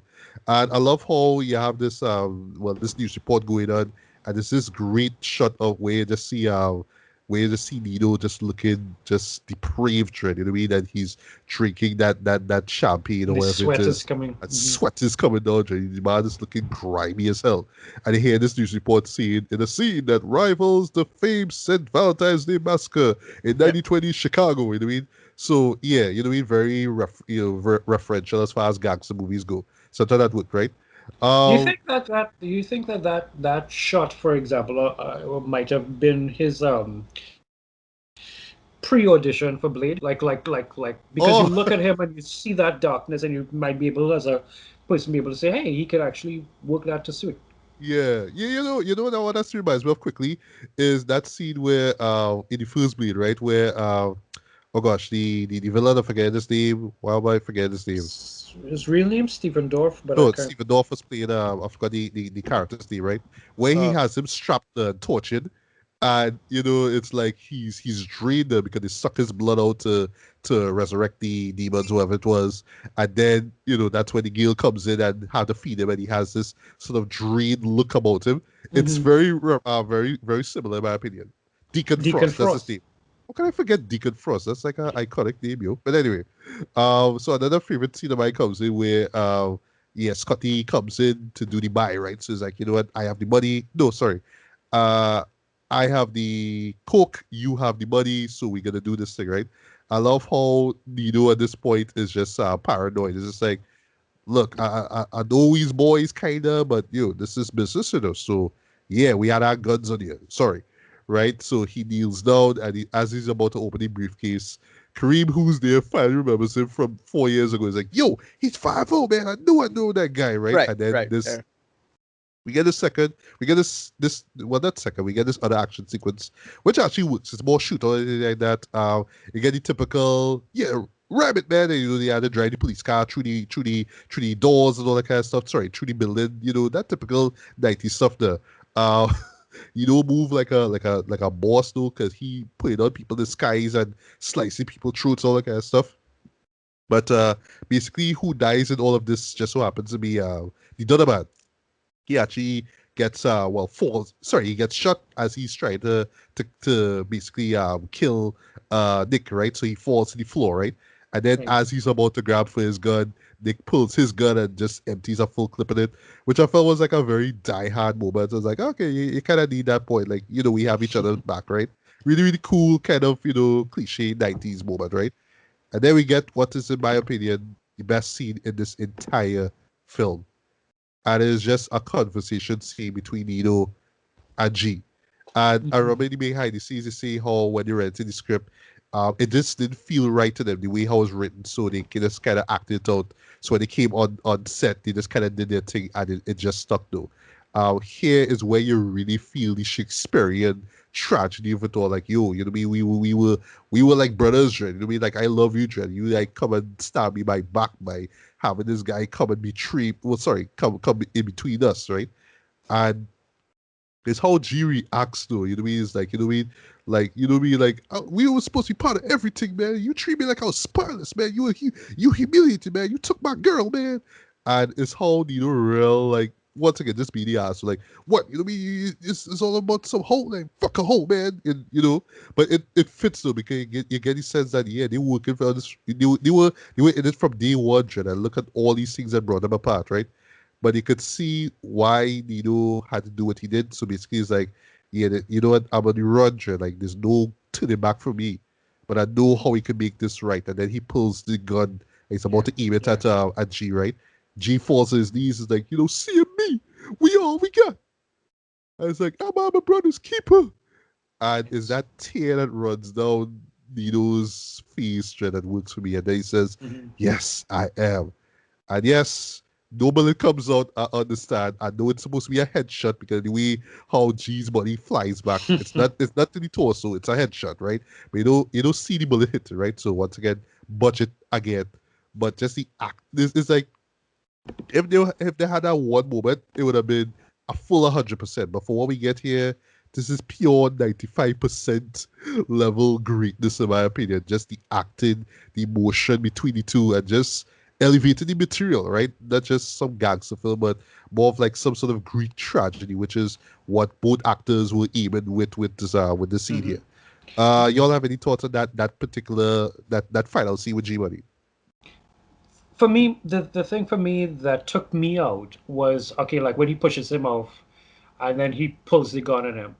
And I love how you have this news report going on and there's this great shot of where you just see Nino just looking just depraved, right? You know what I mean? And he's drinking that champagne or The whatever it sweat is is. coming. And sweat is coming down, right? The man is looking grimy as hell. And I hear this news report saying, in a scene that rivals the famed St. Valentine's Day Massacre in 1920 Chicago, you know what I mean? So, yeah, you know what I mean? Very, referential as far as gangster movies go. Something that would, right? Do you Um, think that shot, for example, might have been his pre-audition for Blade? Like because you oh, look at him and you see that darkness, and you might be able, as a person, be able to say, "Hey, he could actually work that to suit." yeah, yeah, now what that reminds me of quickly is that scene where in the first Blade, right, where oh gosh, the villain, I forget his name. Why am I forgetting his name? His real name Stephen Dorff, but No, I it's can't. Stephen Dorff was playing I forgot the character's name, right? Where he Uh, has him strapped and tortured, and it's like he's drained him because they suck his blood out to resurrect the demons, whoever it was, and then that's when the Gale comes in and have to feed him, and he has this sort of drained look about him. It's mhm. very very similar in my opinion. Deacon Deacon Frost, that's his Frost. name. How can I forget Deacon Frost? That's like an iconic name, yo. But anyway, so another favorite scene of mine comes in where yeah, Scotty comes in to do the buy, right? So he's like, you know what? I have the money. No, sorry. Uh, I have the coke. You have the money. So we're gonna do this thing, right? I love how Nino at this point is just paranoid. It's just like, look, I know these boys kinda, but this is business, So yeah, we had our guns on you. Sorry, right? So he kneels down, and as he's about to open the briefcase, Kareem, who's there, finally remembers him from 4 years ago. He's like, "Yo, he's 5'0", man. I know that guy, right?" Right, And then right. this we get a second. We get this well, not second. We get this other action sequence, which actually works. It's more shoot or anything like that. You get the typical rabbit man. And, they had to drive the police car through the doors and all that kind of stuff. Sorry, through the building. That typical 90s stuff there. Uh, move like a boss though, because he put on people in the skies and slicing people throats, all that kind of stuff. But basically, who dies in all of this just so happens to be the Donovan. He actually gets falls, sorry, he gets shot as he's trying to basically kill Nick, right? So he falls to the floor, right? And then Right. as he's about to grab for his gun, Nick pulls his gun and just empties a full clip in it, which I felt was like a very die-hard moment. I was like, okay, you kind of need that point, like we have each other back, right? Really really cool kind of cliche 90s moment, right? And then we get what is in my opinion the best scene in this entire film, and it's just a conversation scene between Nino and G. And I Mhm. remember the behind the scenes, they say how when they read the script, it just didn't feel right to them the way how it was written, so they just kind of acted it out. So when they came on set, they just kind of did their thing, and it just stuck though. Here is where you really feel the Shakespearean tragedy of it all. Like, you know what I mean? We were like brothers, Dred. You know what I mean? Like, I love you, Dred. You like come and stab me by back by having this guy come and betray. Well, sorry, come in between us, right? And it's how G reacts though. You know what I mean? It's like, you know what I mean? Like, you know what I mean? Like, we were supposed to be part of everything, man. You treat me like I was spineless, man. You humiliated, man. You took my girl, man. And it's how real like once again, just be the ass. Like, what? You know, it's all about some hoe, like, fuck a hoe, man. And, but it fits though, because you get the sense that, yeah, they were working for this, they were in it from day one, Jen, and look at all these things that brought them apart, right? But you could see why Nino had to do what he did. So basically, it's like, yeah, you know what? I'm on the run, Jen. Like, there's no turning back for me. But I know how he can make this right. And then he pulls the gun, and he's about to aim it at G, right? G falls to his knees, is like, see me, we all we got. And it's like, I'm my brother's keeper. And is that tear that runs down Nino's face that works for me. And then he says, yes, I am. And yes, no bullet comes out, I understand. I know it's supposed to be a headshot because the way how G's body flies back, it's not to the torso, it's a headshot, right? But you don't see the bullet hit, right? So once again, budget again. But just the act, this is like, if they had that one moment, it would have been a full 100%. But for what we get here, this is pure 95% level greatness, in my opinion. Just the acting, the emotion between the two, and just elevating the material, right? Not just some gangster film, but more of like some sort of Greek tragedy, which is what both actors were aiming with the scene here. Y'all have any thoughts on that particular that final scene with G Money? For me, the thing for me that took me out was, okay, like when he pushes him off and then he pulls the gun on him.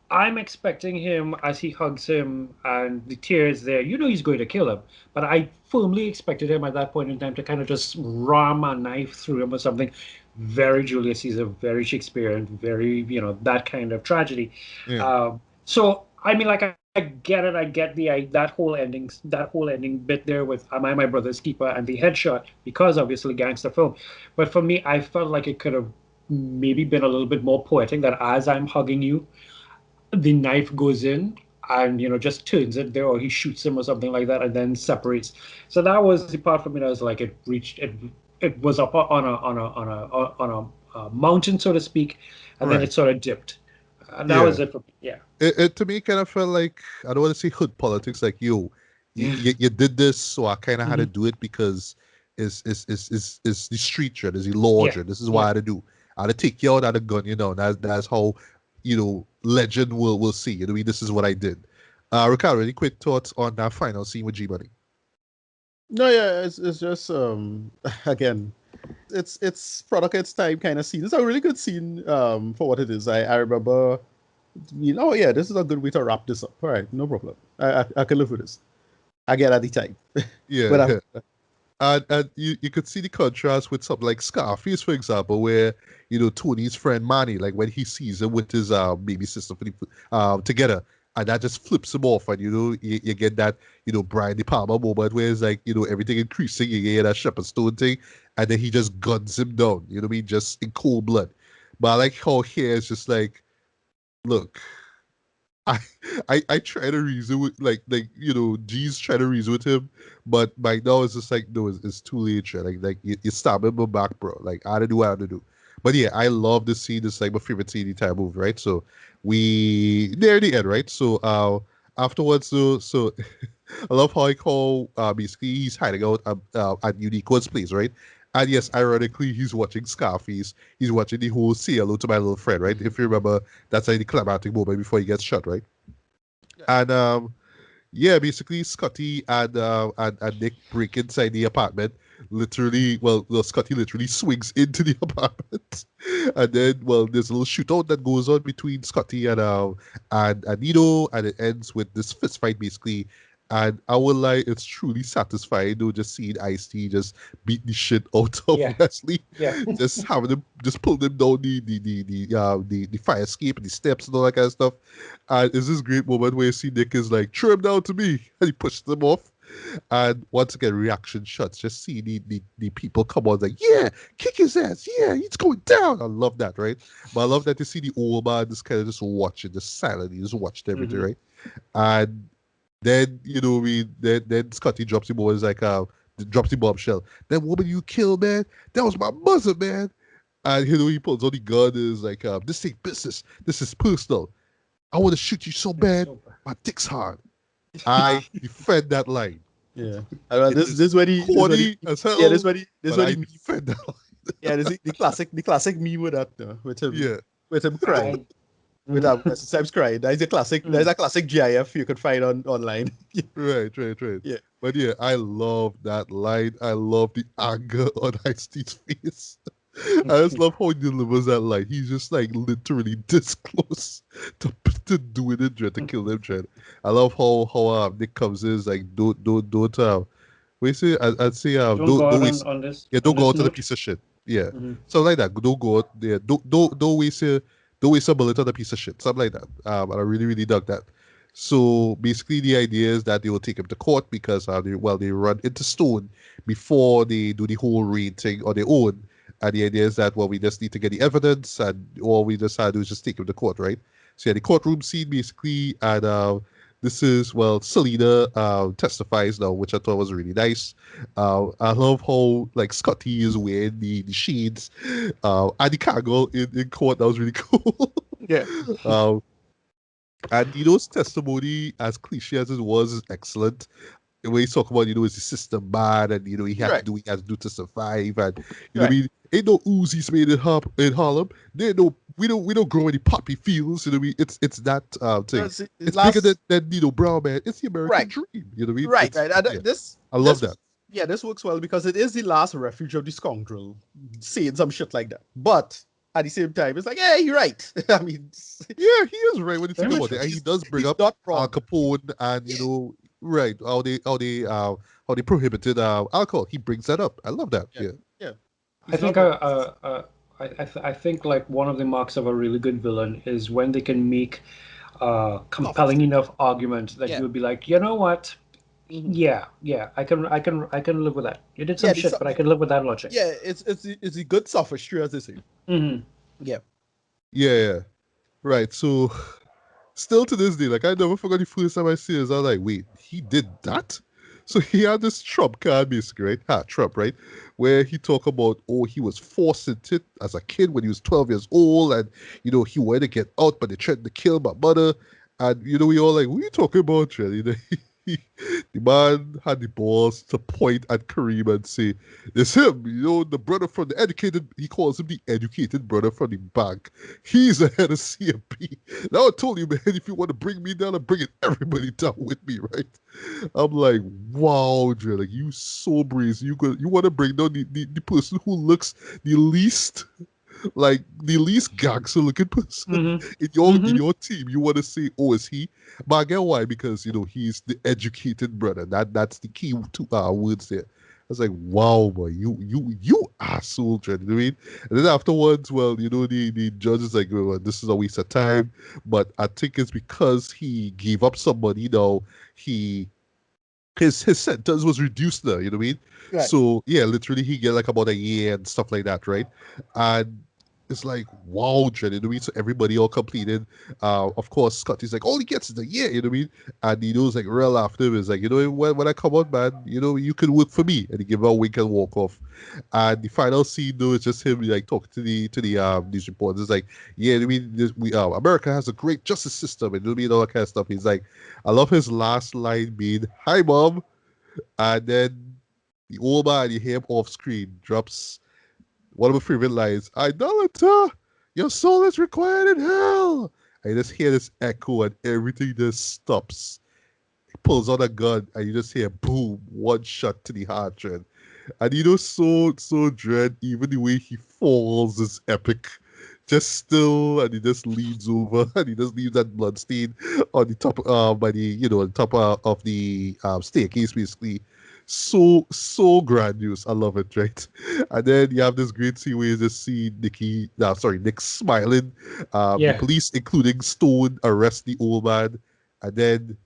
I'm expecting him as he hugs him and the tears there. He's going to kill him. But I firmly expected him at that point in time to kind of just ram a knife through him or something. Very Julius Caesar, very Shakespearean, very, that kind of tragedy. Yeah. So, I mean, like, I get it. I get that whole ending bit there with "Am I my brother's keeper?" and the headshot, because obviously gangster film. But for me, I felt like it could have maybe been a little bit more poetic. That as I'm hugging you, the knife goes in and just turns it there, or he shoots him or something like that, and then separates. So that was the part for me that was like it was up on a mountain, so to speak, and then Right. it sort of dipped. And that Yeah. was it for me. Yeah. It to me kind of felt like, I don't want to say hood politics, like, you did this, so I kind of had to Mhm. do it because it's the street dread, is the law Yeah. dread. This is why I Yeah. had to do. I had to take you out at a gun, that's how, legend will see. I mean, this is what I did. Ricardo, any quick thoughts on that final scene with G Money? No, yeah, it's just again, it's product of its time kind of scene. It's a really good scene for what it is. I remember, oh yeah, this is a good way to wrap this up. All right, no problem. I can live with this. I get at the time, Yeah, but yeah. And you could see the contrast with something like Scarface, for example, where Tony's friend Manny, like when he sees him with his baby sister together, and that just flips him off, and you get that Brian De Palma moment where it's like everything increasing, you get that Shepherd Stone thing, and then he just guns him down. You know what I mean? Just in cold blood. But I like how here it's just like, look, I, I try to reason with G's trying to reason with him, but by now it's just like, no, it's too late. Trey. Like you stab him in the back, bro. Like I had to do what I had to do. But yeah, I love this scene. It's like my favorite scene in the entire movie, right? So we near the end, right? So afterwards, so I love how I call basically he's hiding out at Unicorn's place, right? And yes, ironically, he's watching Scarface. He's watching the whole "Say Hello to My Little Friend," right? If you remember, that's like the climactic moment before he gets shot, right? And yeah, basically Scotty and Nick break inside the apartment. Literally, well, Scotty literally swings into the apartment, and then there's a little shootout that goes on between Scotty and Nino, and it ends with this fist fight basically. And I will lie, it's truly satisfying, just seeing Ice-T just beat the shit out of Yeah. Leslie, Yeah. just having him just pull them down the fire escape and the steps and all that kind of stuff. And it's this great moment where you see Nick is like, throw him down to me. And he pushes them off. And once again, reaction shots. Just see the people come on, like, yeah, kick his ass. Yeah, he's going down. I love that, right? But I love that you see the old man just kind of just watching, just silently, just watched everything, right? And then, then Scotty drops him over, is like, drops the bombshell. That woman you killed, man, that was my mother, man. And, he pulls out the gun, is like, this ain't business. This is personal. I want to shoot you so bad, my dick's hard. I defend that line. yeah. It This is this is when he corny as yeah hell, this when he but I meme, defend that line. Yeah, the classic meme with that, Yeah, with him crying. I, With mm, Sam's crying. That is mm. a classic GIF you could find online. right. Yeah. But yeah, I love that line. I love the anger on Ice-T's face. I just love how he delivers that line. He's just like literally this close to doing it, Dread, to kill them, Dread. I love how Nick comes in, is like, don't we say, I'd say Don't go don't out waste, on this yeah, on don't go this out to the note. piece of shit. Yeah. Hmm. Something like that. Don't go out there. Don't waste a bullet on a piece of shit. Something like that. And I really, really dug that. So basically, the idea is that they will take him to court because they run into Stone before they do the whole raid thing on their own. And the idea is that, well, we just need to get the evidence, and all we just had to do is just take him to court, right? So yeah, the courtroom scene basically, and this is, well, Selena testifies now, which I thought was really nice. I love how like Scotty is wearing the shades, and the cargo in court. That was really cool. Yeah. um, and Dino's testimony, as cliche as it was, is excellent. The way he's talking about, is the system bad, and he had to Right. do what he had to do to survive, and what I Right. mean, ain't no Uzis made in Harlem. There ain't no we don't grow any poppy fields. It's that thing. His It's bigger last than Brown man. It's the American right. dream. You know what I mean? Right, It's right. And yeah. this I love this that. yeah, this works well because it is the last refuge of the scoundrel saying some shit like that. But at the same time, it's like, yeah, you're right. I mean, Yeah, he is right when you think Very about true. it. And he does bring he's up not Al wrong. Capone and right, how they prohibited alcohol. He brings that up. I love that. Yeah, Yeah. yeah. I He's not think wrong. I think like one of the marks of a really good villain is when they can make compelling Sophisticated. enough argument that Yeah. you would be like, you know what? Mhm. Yeah, I can live with that. You did some Yeah, shit, but I can live with that logic. yeah, it's a good sophistry, as they say. Hmm. Yeah. Yeah. Right. So still to this day, like I never forgot the first time I see this. I was like, wait, he did that? So he had this Trump card basically, right? Trump, right? Where he talk about, he was forced into it as a kid when he was 12 years old, and he wanted to get out, but they threatened to kill my mother. And we all like, what are you talking about, Trent? The man had the balls to point at Kareem and say, "It's him, the brother from the educated." He calls him the educated brother from the bank. He's the head of CMP. Now I told you, man, if you want to bring me down, I'm bringing everybody down with me, right? I'm like, wow, Dre, like you so brazen. You want to bring down the person who looks the least like the least gangster looking person Hmm. in Hmm. your team. You want to say, oh, is he? But I get why, because he's the educated brother. That's the key two words there. I was like, wow, boy, you asshole, Dre. You know what I mean? And then afterwards, well, the judge is like, well, this is a waste of time. But I think it's because he gave up somebody. Now he his sentence was reduced there, you know what I mean? Right. So yeah, literally he get like about a year and stuff like that, right? And it's like, wow, Jen, you know what I mean? So everybody all completed. Of course, Scotty's like, all he gets is a year, you know what I mean? And he knows like real after him is like, when I come out, man, you can work for me. And he give a wink and walk off. And the final scene though is just him like talking to these reporters. It's like, yeah, I mean, America has a great justice system, and you know what I mean, all that kind of stuff. He's like, I love his last line being, "Hi, mom," and then the old man, you hear him off screen, drops one of my favorite lines: "Idolater, your soul is required in hell." I just hear this echo, and everything just stops. He pulls out a gun, and you just hear boom, one shot to the heart, Dread. And so Dread, even the way he falls is epic. Just still, and he just leans over, and he just leaves that blood stain on the top, by the on top of the staircase, basically. So grandiose. I love it, right? And then you have this great scene where you just see Nick smiling. The Yeah. police, including Stone, arrest the old man, and then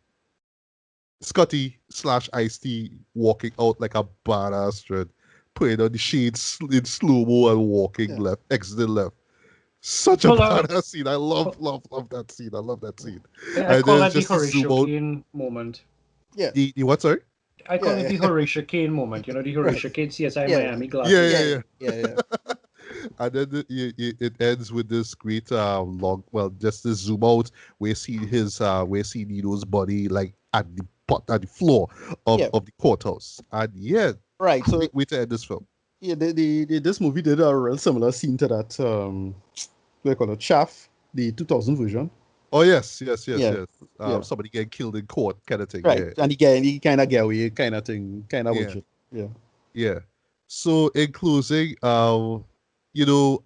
Scotty slash Ice T walking out like a badass, Dread, putting on the shades in slow mo and walking Yeah. left, exiting left. Such a Pull out. badass scene. I love that scene. I love that scene. I And call then that the just to zoom Horatio out, Kane moment. Yeah. the what? Sorry. I call it Yeah. the Horatio Kane moment. The Right. Horatio Kane CSI Yeah. Miami Yeah, glasses. yeah, Yeah. yeah. Yeah. Yeah. And then it ends with this great just this zoom out where you see where you see Nino's body like at the floor of Yeah. the courthouse. And yeah, Right. So great way to end this film. Yeah, this movie did a real similar scene to that. What do you call it? Chaff, the 2000 version. Oh yes, yes, yes, Yeah, yes. yeah, Somebody getting killed in court, kind of thing. right. Yeah, And he kind of get away, kind of thing, kind of yeah, bullshit. Yeah, yeah. So in closing, you know,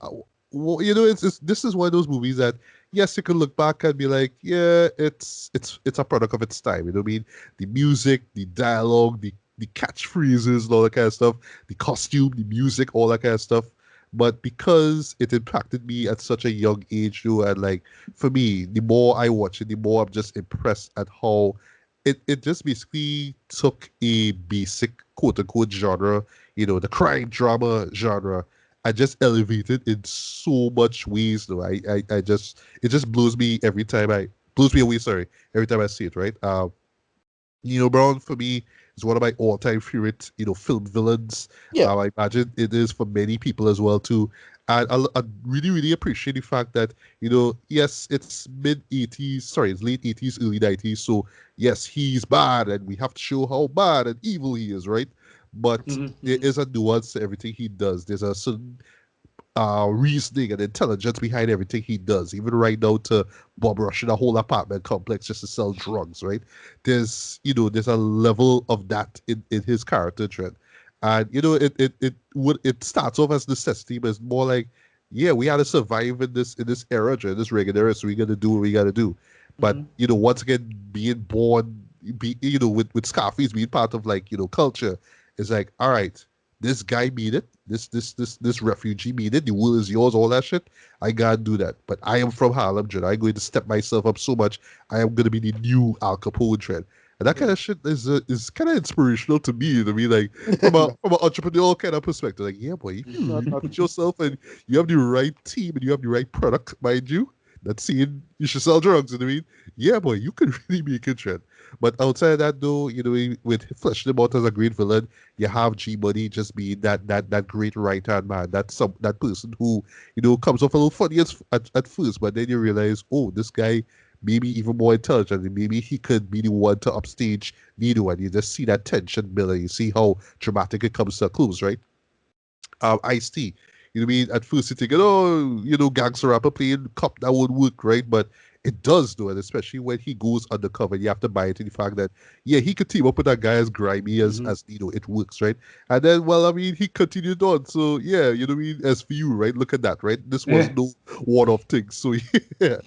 it's this is one of those movies that yes, you can look back and be like, yeah, it's a product of its time. You know what I mean? The music, the dialogue, the catchphrases, and all that kind of stuff, the costume, the music, all that kind of stuff. But because it impacted me at such a young age, too, and like for me, the more I watch it, the more I'm just impressed at how it just basically took a basic quote unquote genre, the crime drama genre, and just elevated in so much ways. Though I just it just blows me away. Sorry, every time I see it. Right. Nino Brown for me is one of my all-time favorite, film villains. yeah. I imagine it is for many people as well too. And I really, really appreciate the fact that yes, it's it's late 80s, early 90s. So yes, he's bad, and we have to show how bad and evil he is, right? But there Mm-hmm. is a nuance to everything he does. There's a certain reasoning and intelligence behind everything he does, even right down to Bob rushing a whole apartment complex just to sell drugs, right? There's a level of that in his character trait. And it starts off as necessity, but it's more like, yeah, we had to survive in this era, Trent, this regular era, so we gotta do what we gotta do. But Mm-hmm. once again, being born, with Scarface being part of, like, culture, it's like, all right, this guy made it. This refugee made it. The world is yours. All that shit. I gotta do that. But I am from Harlem, Dread. I'm going to step myself up so much. I am gonna be the new Al Capone, Dread. And that kind Yeah. of shit is kind of inspirational to me. To me, like from a No, from an entrepreneurial kind of perspective. Like, yeah, boy, if you not, really not, put yourself and you have the right team and you have the right product, mind you, that's saying you should sell drugs. You know what I mean? Yeah, boy, you can really make it, Dread. But outside of that, though, with fleshing him out as a great villain, you have G Money just being that great right hand man. That person who comes off a little funny at first, but then you realize, oh, this guy maybe even more intelligent, and maybe he could be the one to upstage Nino, and you just see that tension building. You see how dramatic it comes to a close, right? Ice T. You know what I mean? At first you think, oh, gangster rapper playing cop, that would work, right? But it does do it, especially when he goes undercover. You have to buy into the fact that, yeah, he could team up with that guy as grimy as Mm-hmm. as it works, right? And then, well, I mean, he continued on. So yeah, you know what I mean? As for you, right? Look at that, right? This was Yeah. no one-off thing. So yeah.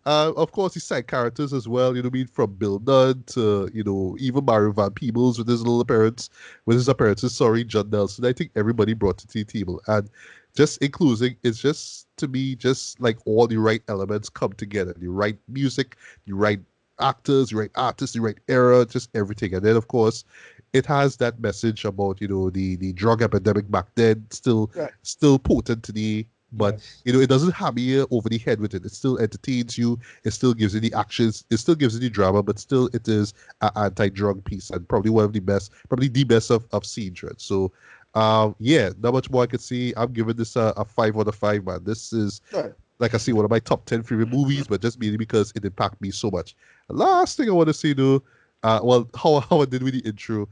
Of course, his side characters as well, you know what I mean? From Bill Nunn to, even Mario Van Peebles with his appearances, sorry, John Nelson. I think everybody brought it to the table. And just including, it's just, to me, just like all the right elements come together. The right music, the right actors, the right artists, the right era, just everything. And then, of course, it has that message about, the drug epidemic back then, still right. still potent today. But Yes. it doesn't hammer you over the head with it. It still entertains you. It still gives you the actions. It still gives you the drama, but still it is an anti-drug piece, and probably one of the best, probably the best of seen, Dread. So, yeah, not much more I could see. I'm giving this a 5 out of 5, man. This is, Right. like I say, one of my top 10 favorite movies, but just mainly because it impacted me so much. Last thing I want to say, though, well, how I did with the intro,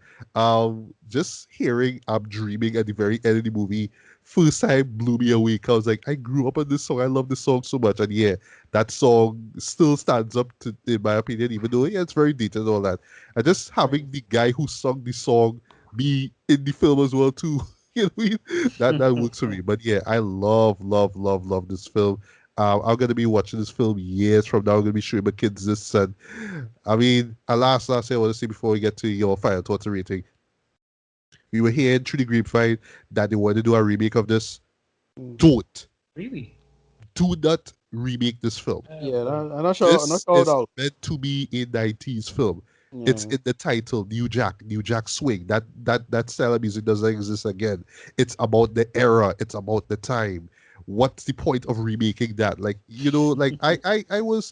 just hearing "I'm Dreaming" at the very end of the movie, first time blew me away. 'Cause I was like, I grew up on this song. I love this song so much, and yeah, that song still stands up to, in my opinion, even though, yeah, it's very detailed and all that. And just Right. having the guy who sung the song be in the film as well too. What I mean? That works for me. But yeah, I love, love, love, love this film. I'm gonna be watching this film years from now. I'm gonna be showing my kids this, and I mean, last thing I want to say before we get to your final thoughts and rating, we were hearing through the grapevine that they want to do a remake of this. Mm. Don't, Really? do not remake this film. Oh Yeah, boy. I'm not sure. I'm not This sure is how. meant to be a 90s film. It's Yeah, in the title, New Jack Swing. That style of music doesn't exist again. It's about the era. It's about the time. What's the point of remaking that? Like, like I was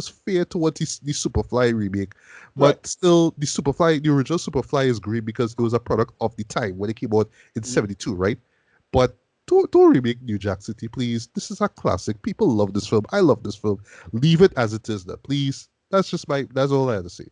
fair towards the Superfly remake, right. but still the original Superfly is great because it was a product of the time when it came out in Mhm. '72, right? But don't remake New Jack City, please. This is a classic. People love this film. I love this film. Leave it as it is, now, please. That's all I have to say.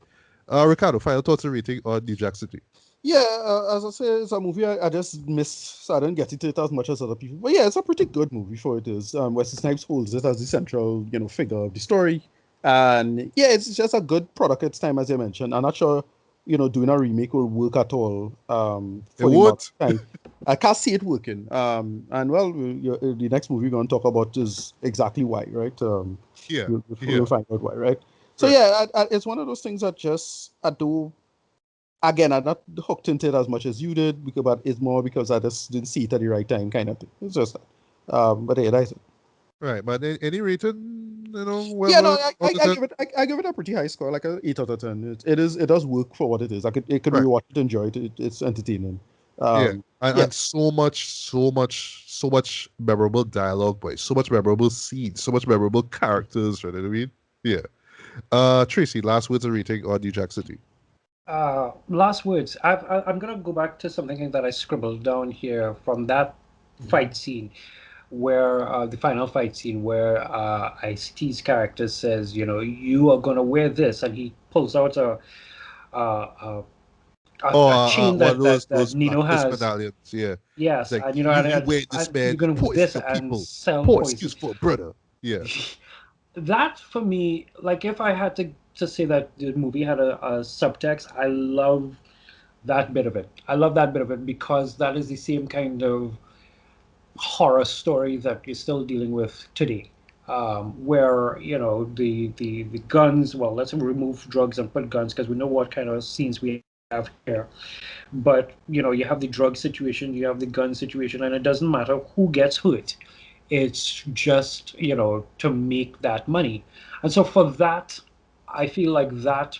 Ricardo, final thoughts and rating on New Jack City. Yeah, as I say, it's a movie I just missed, so I didn't get into it as much as other people. But yeah, it's a pretty good movie for it is. Wesley Snipes holds it as the central, figure of the story, and yeah, it's just a good product at its time, as I mentioned. I'm not sure, doing a remake will work at all. It For the amount would. of time, I can't see it working. And well, the next movie we're going to talk about is exactly why, right? Yeah. We'll Yeah. find out why, right? So Right. yeah, it's one of those things that just I do. Again, I'm not hooked into it as much as you did, because but it's more because I just didn't see it at the right time, kind of thing. It's just that. But yeah, that's it. Right. But any rating, Yeah, no, whatever out of I 10? give it I give it a pretty high score, like a 8 out of 10. It does work for what it is. It could be Right. watched, enjoyed. It's entertaining. Yeah. Um, yeah, And so much memorable dialogue, boy. So much memorable scenes, so much memorable characters, right? You know what I mean? Yeah. Tracy, last words of rating on New Jack City. Last words. I'm gonna go back to something that I scribbled down here from that fight scene, where the final fight scene where Ice-T's character says, you are gonna wear this, and he pulls out a, a, Oh, a chain one of that those Nino blackness has. medallions. Yeah. It's Yes, like and you wear this, and man. you're gonna do Poison this your and people. sell Poor poison. excuse for a brother. Yeah. That for me, like if I had to say that the movie had a subtext, I love that bit of it. I love that bit of it because that is the same kind of horror story that you're still dealing with today. Where the guns. Well, let's remove drugs and put guns because we know what kind of scenes we have here. But you have the drug situation, you have the gun situation, and it doesn't matter who gets hurt. It's just to make that money, and so for that, I feel like that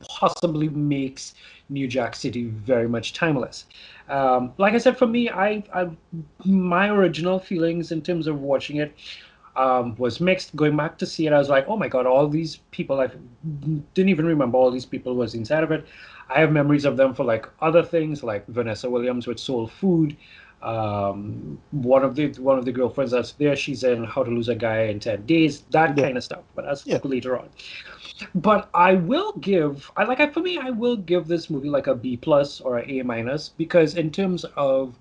possibly makes New Jack City very much timeless. Like I said, for me, my original feelings in terms of watching it was mixed. Going back to see it, I was like, oh my god, all these people, I didn't even remember all these people was inside of it. I have memories of them for like other things, like Vanessa Williams with Soul Food. One of the girlfriends that's there, she's in How to Lose a Guy in 10 Days, that yeah, kind of stuff. But that's yeah. later on. But I will give, I like for me, I will give this movie like a B plus or a A minus because in terms of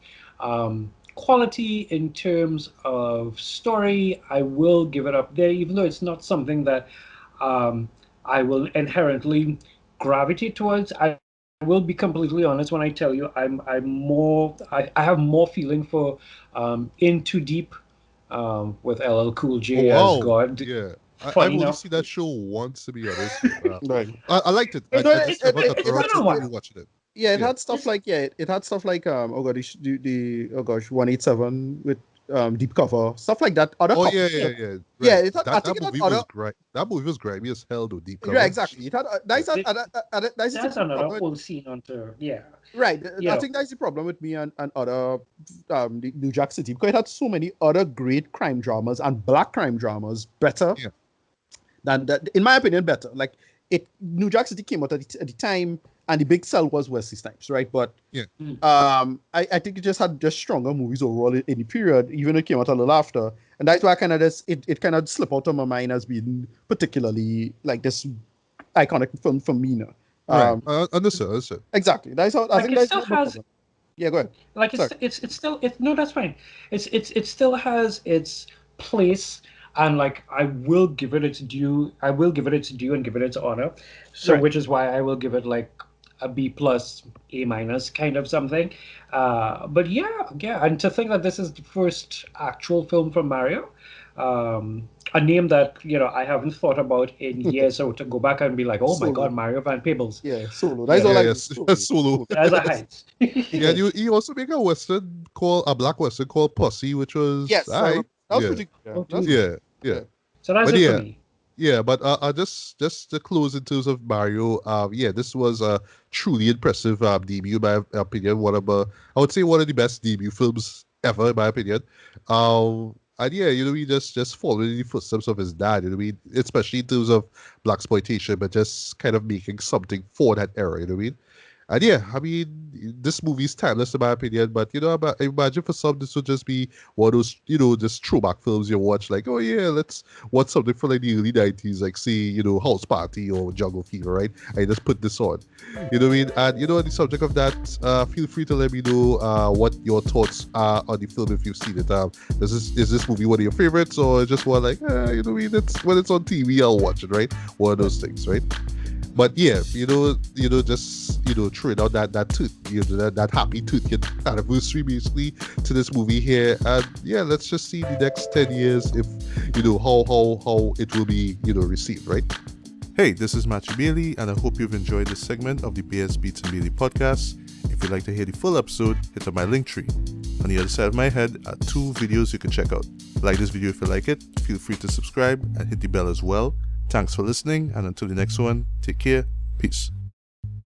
quality, in terms of story, I will give it up there, even though it's not something that um, I will inherently gravitate towards. I will be completely honest when I tell you I have more feeling for In Too Deep with LL Cool Oh J as wow. God. Yeah. I've Funny only enough. seen that show once, to be honest. Right. I liked it. It, No, I just it's never it, got it's around been to a while. rewatching it. Yeah, it Yeah. had stuff It's like it had stuff like oh god, the oh gosh, 187 with Deep Cover, stuff like that. Other Oh couple. yeah, yeah, yeah, yeah. Yeah, Right. it had, I That think that it had movie other. was great. That movie was grimy as hell though. Deep Yeah, cover. exactly. It had Yeah. it, that's the that's another problem with whole scene onto yeah. right. You I know, think that's the problem with me and other the New Jack City, because it had so many other great crime dramas and black crime dramas better Yeah. than that. In my opinion, better. Like it, New Jack City came out at the time, and the big sell was Wesley Snipes, right? But Yeah. mm, I think it just had just stronger movies overall in the period, even though it came out a little after. And that's why I kind of just it kind of slipped out of my mind as being particularly like this iconic film for me now. Right. Um, Understood. Understood. exactly. That's how I like think it that's still my has problem. Yeah, go ahead. like Sorry. it's still it no that's fine. It still has its place and like I will give it its due. I will give it its due and give it its honor. So Right. which is why I will give it like a B plus A minus kind of something. But yeah, and to think that this is the first actual film from Mario, a name that I haven't thought about in years. So to go back and be like, oh my God, Solo. Mario Van Peebles, Yeah, Solo. you That's all Yeah. know, I know. Yes. Solo. Solo. Solo. as a Yes. height. Yeah. And Yes. you also make a black western called Pussy, which was Yes, I I. remember. That was Yeah. pretty good. Yeah. Oh, That's dude. pretty Yeah. Yeah. good. So that's But it for yeah. me. Yeah, but just to close in terms of Mario, yeah, this was a truly impressive debut, in my opinion. I would say one of the best debut films ever, in my opinion. And yeah, we just following in the footsteps of his dad. Especially in terms of black exploitation, but just kind of making something for that era. You know what I mean? And yeah, I mean, this movie's timeless in my opinion, but imagine for some this would just be one of those, just throwback films you watch, like, oh yeah, let's watch something from like the early 90s, like say, House Party or Jungle Fever, right? I just put this on. You know what I mean? And on the subject of that, feel free to let me know what your thoughts are on the film if you've seen it. Is this movie one of your favorites, or just one like, what I mean? It's when it's on TV, I'll watch it, right? One of those things, right? But yeah, just throwing out that tooth, that happy tooth anniversary basically to this movie here, and yeah, let's just see the next 10 years if how it will be received, right? Hey, this is Matthew Bailey, and I hope you've enjoyed this segment of the BS Beats and Bailey podcast. If you'd like to hear the full episode, hit on my link tree. On the other side of my head are 2 videos you can check out. Like this video if you like it, feel free to subscribe and hit the bell as well. Thanks for listening, and until the next one, take care. Peace.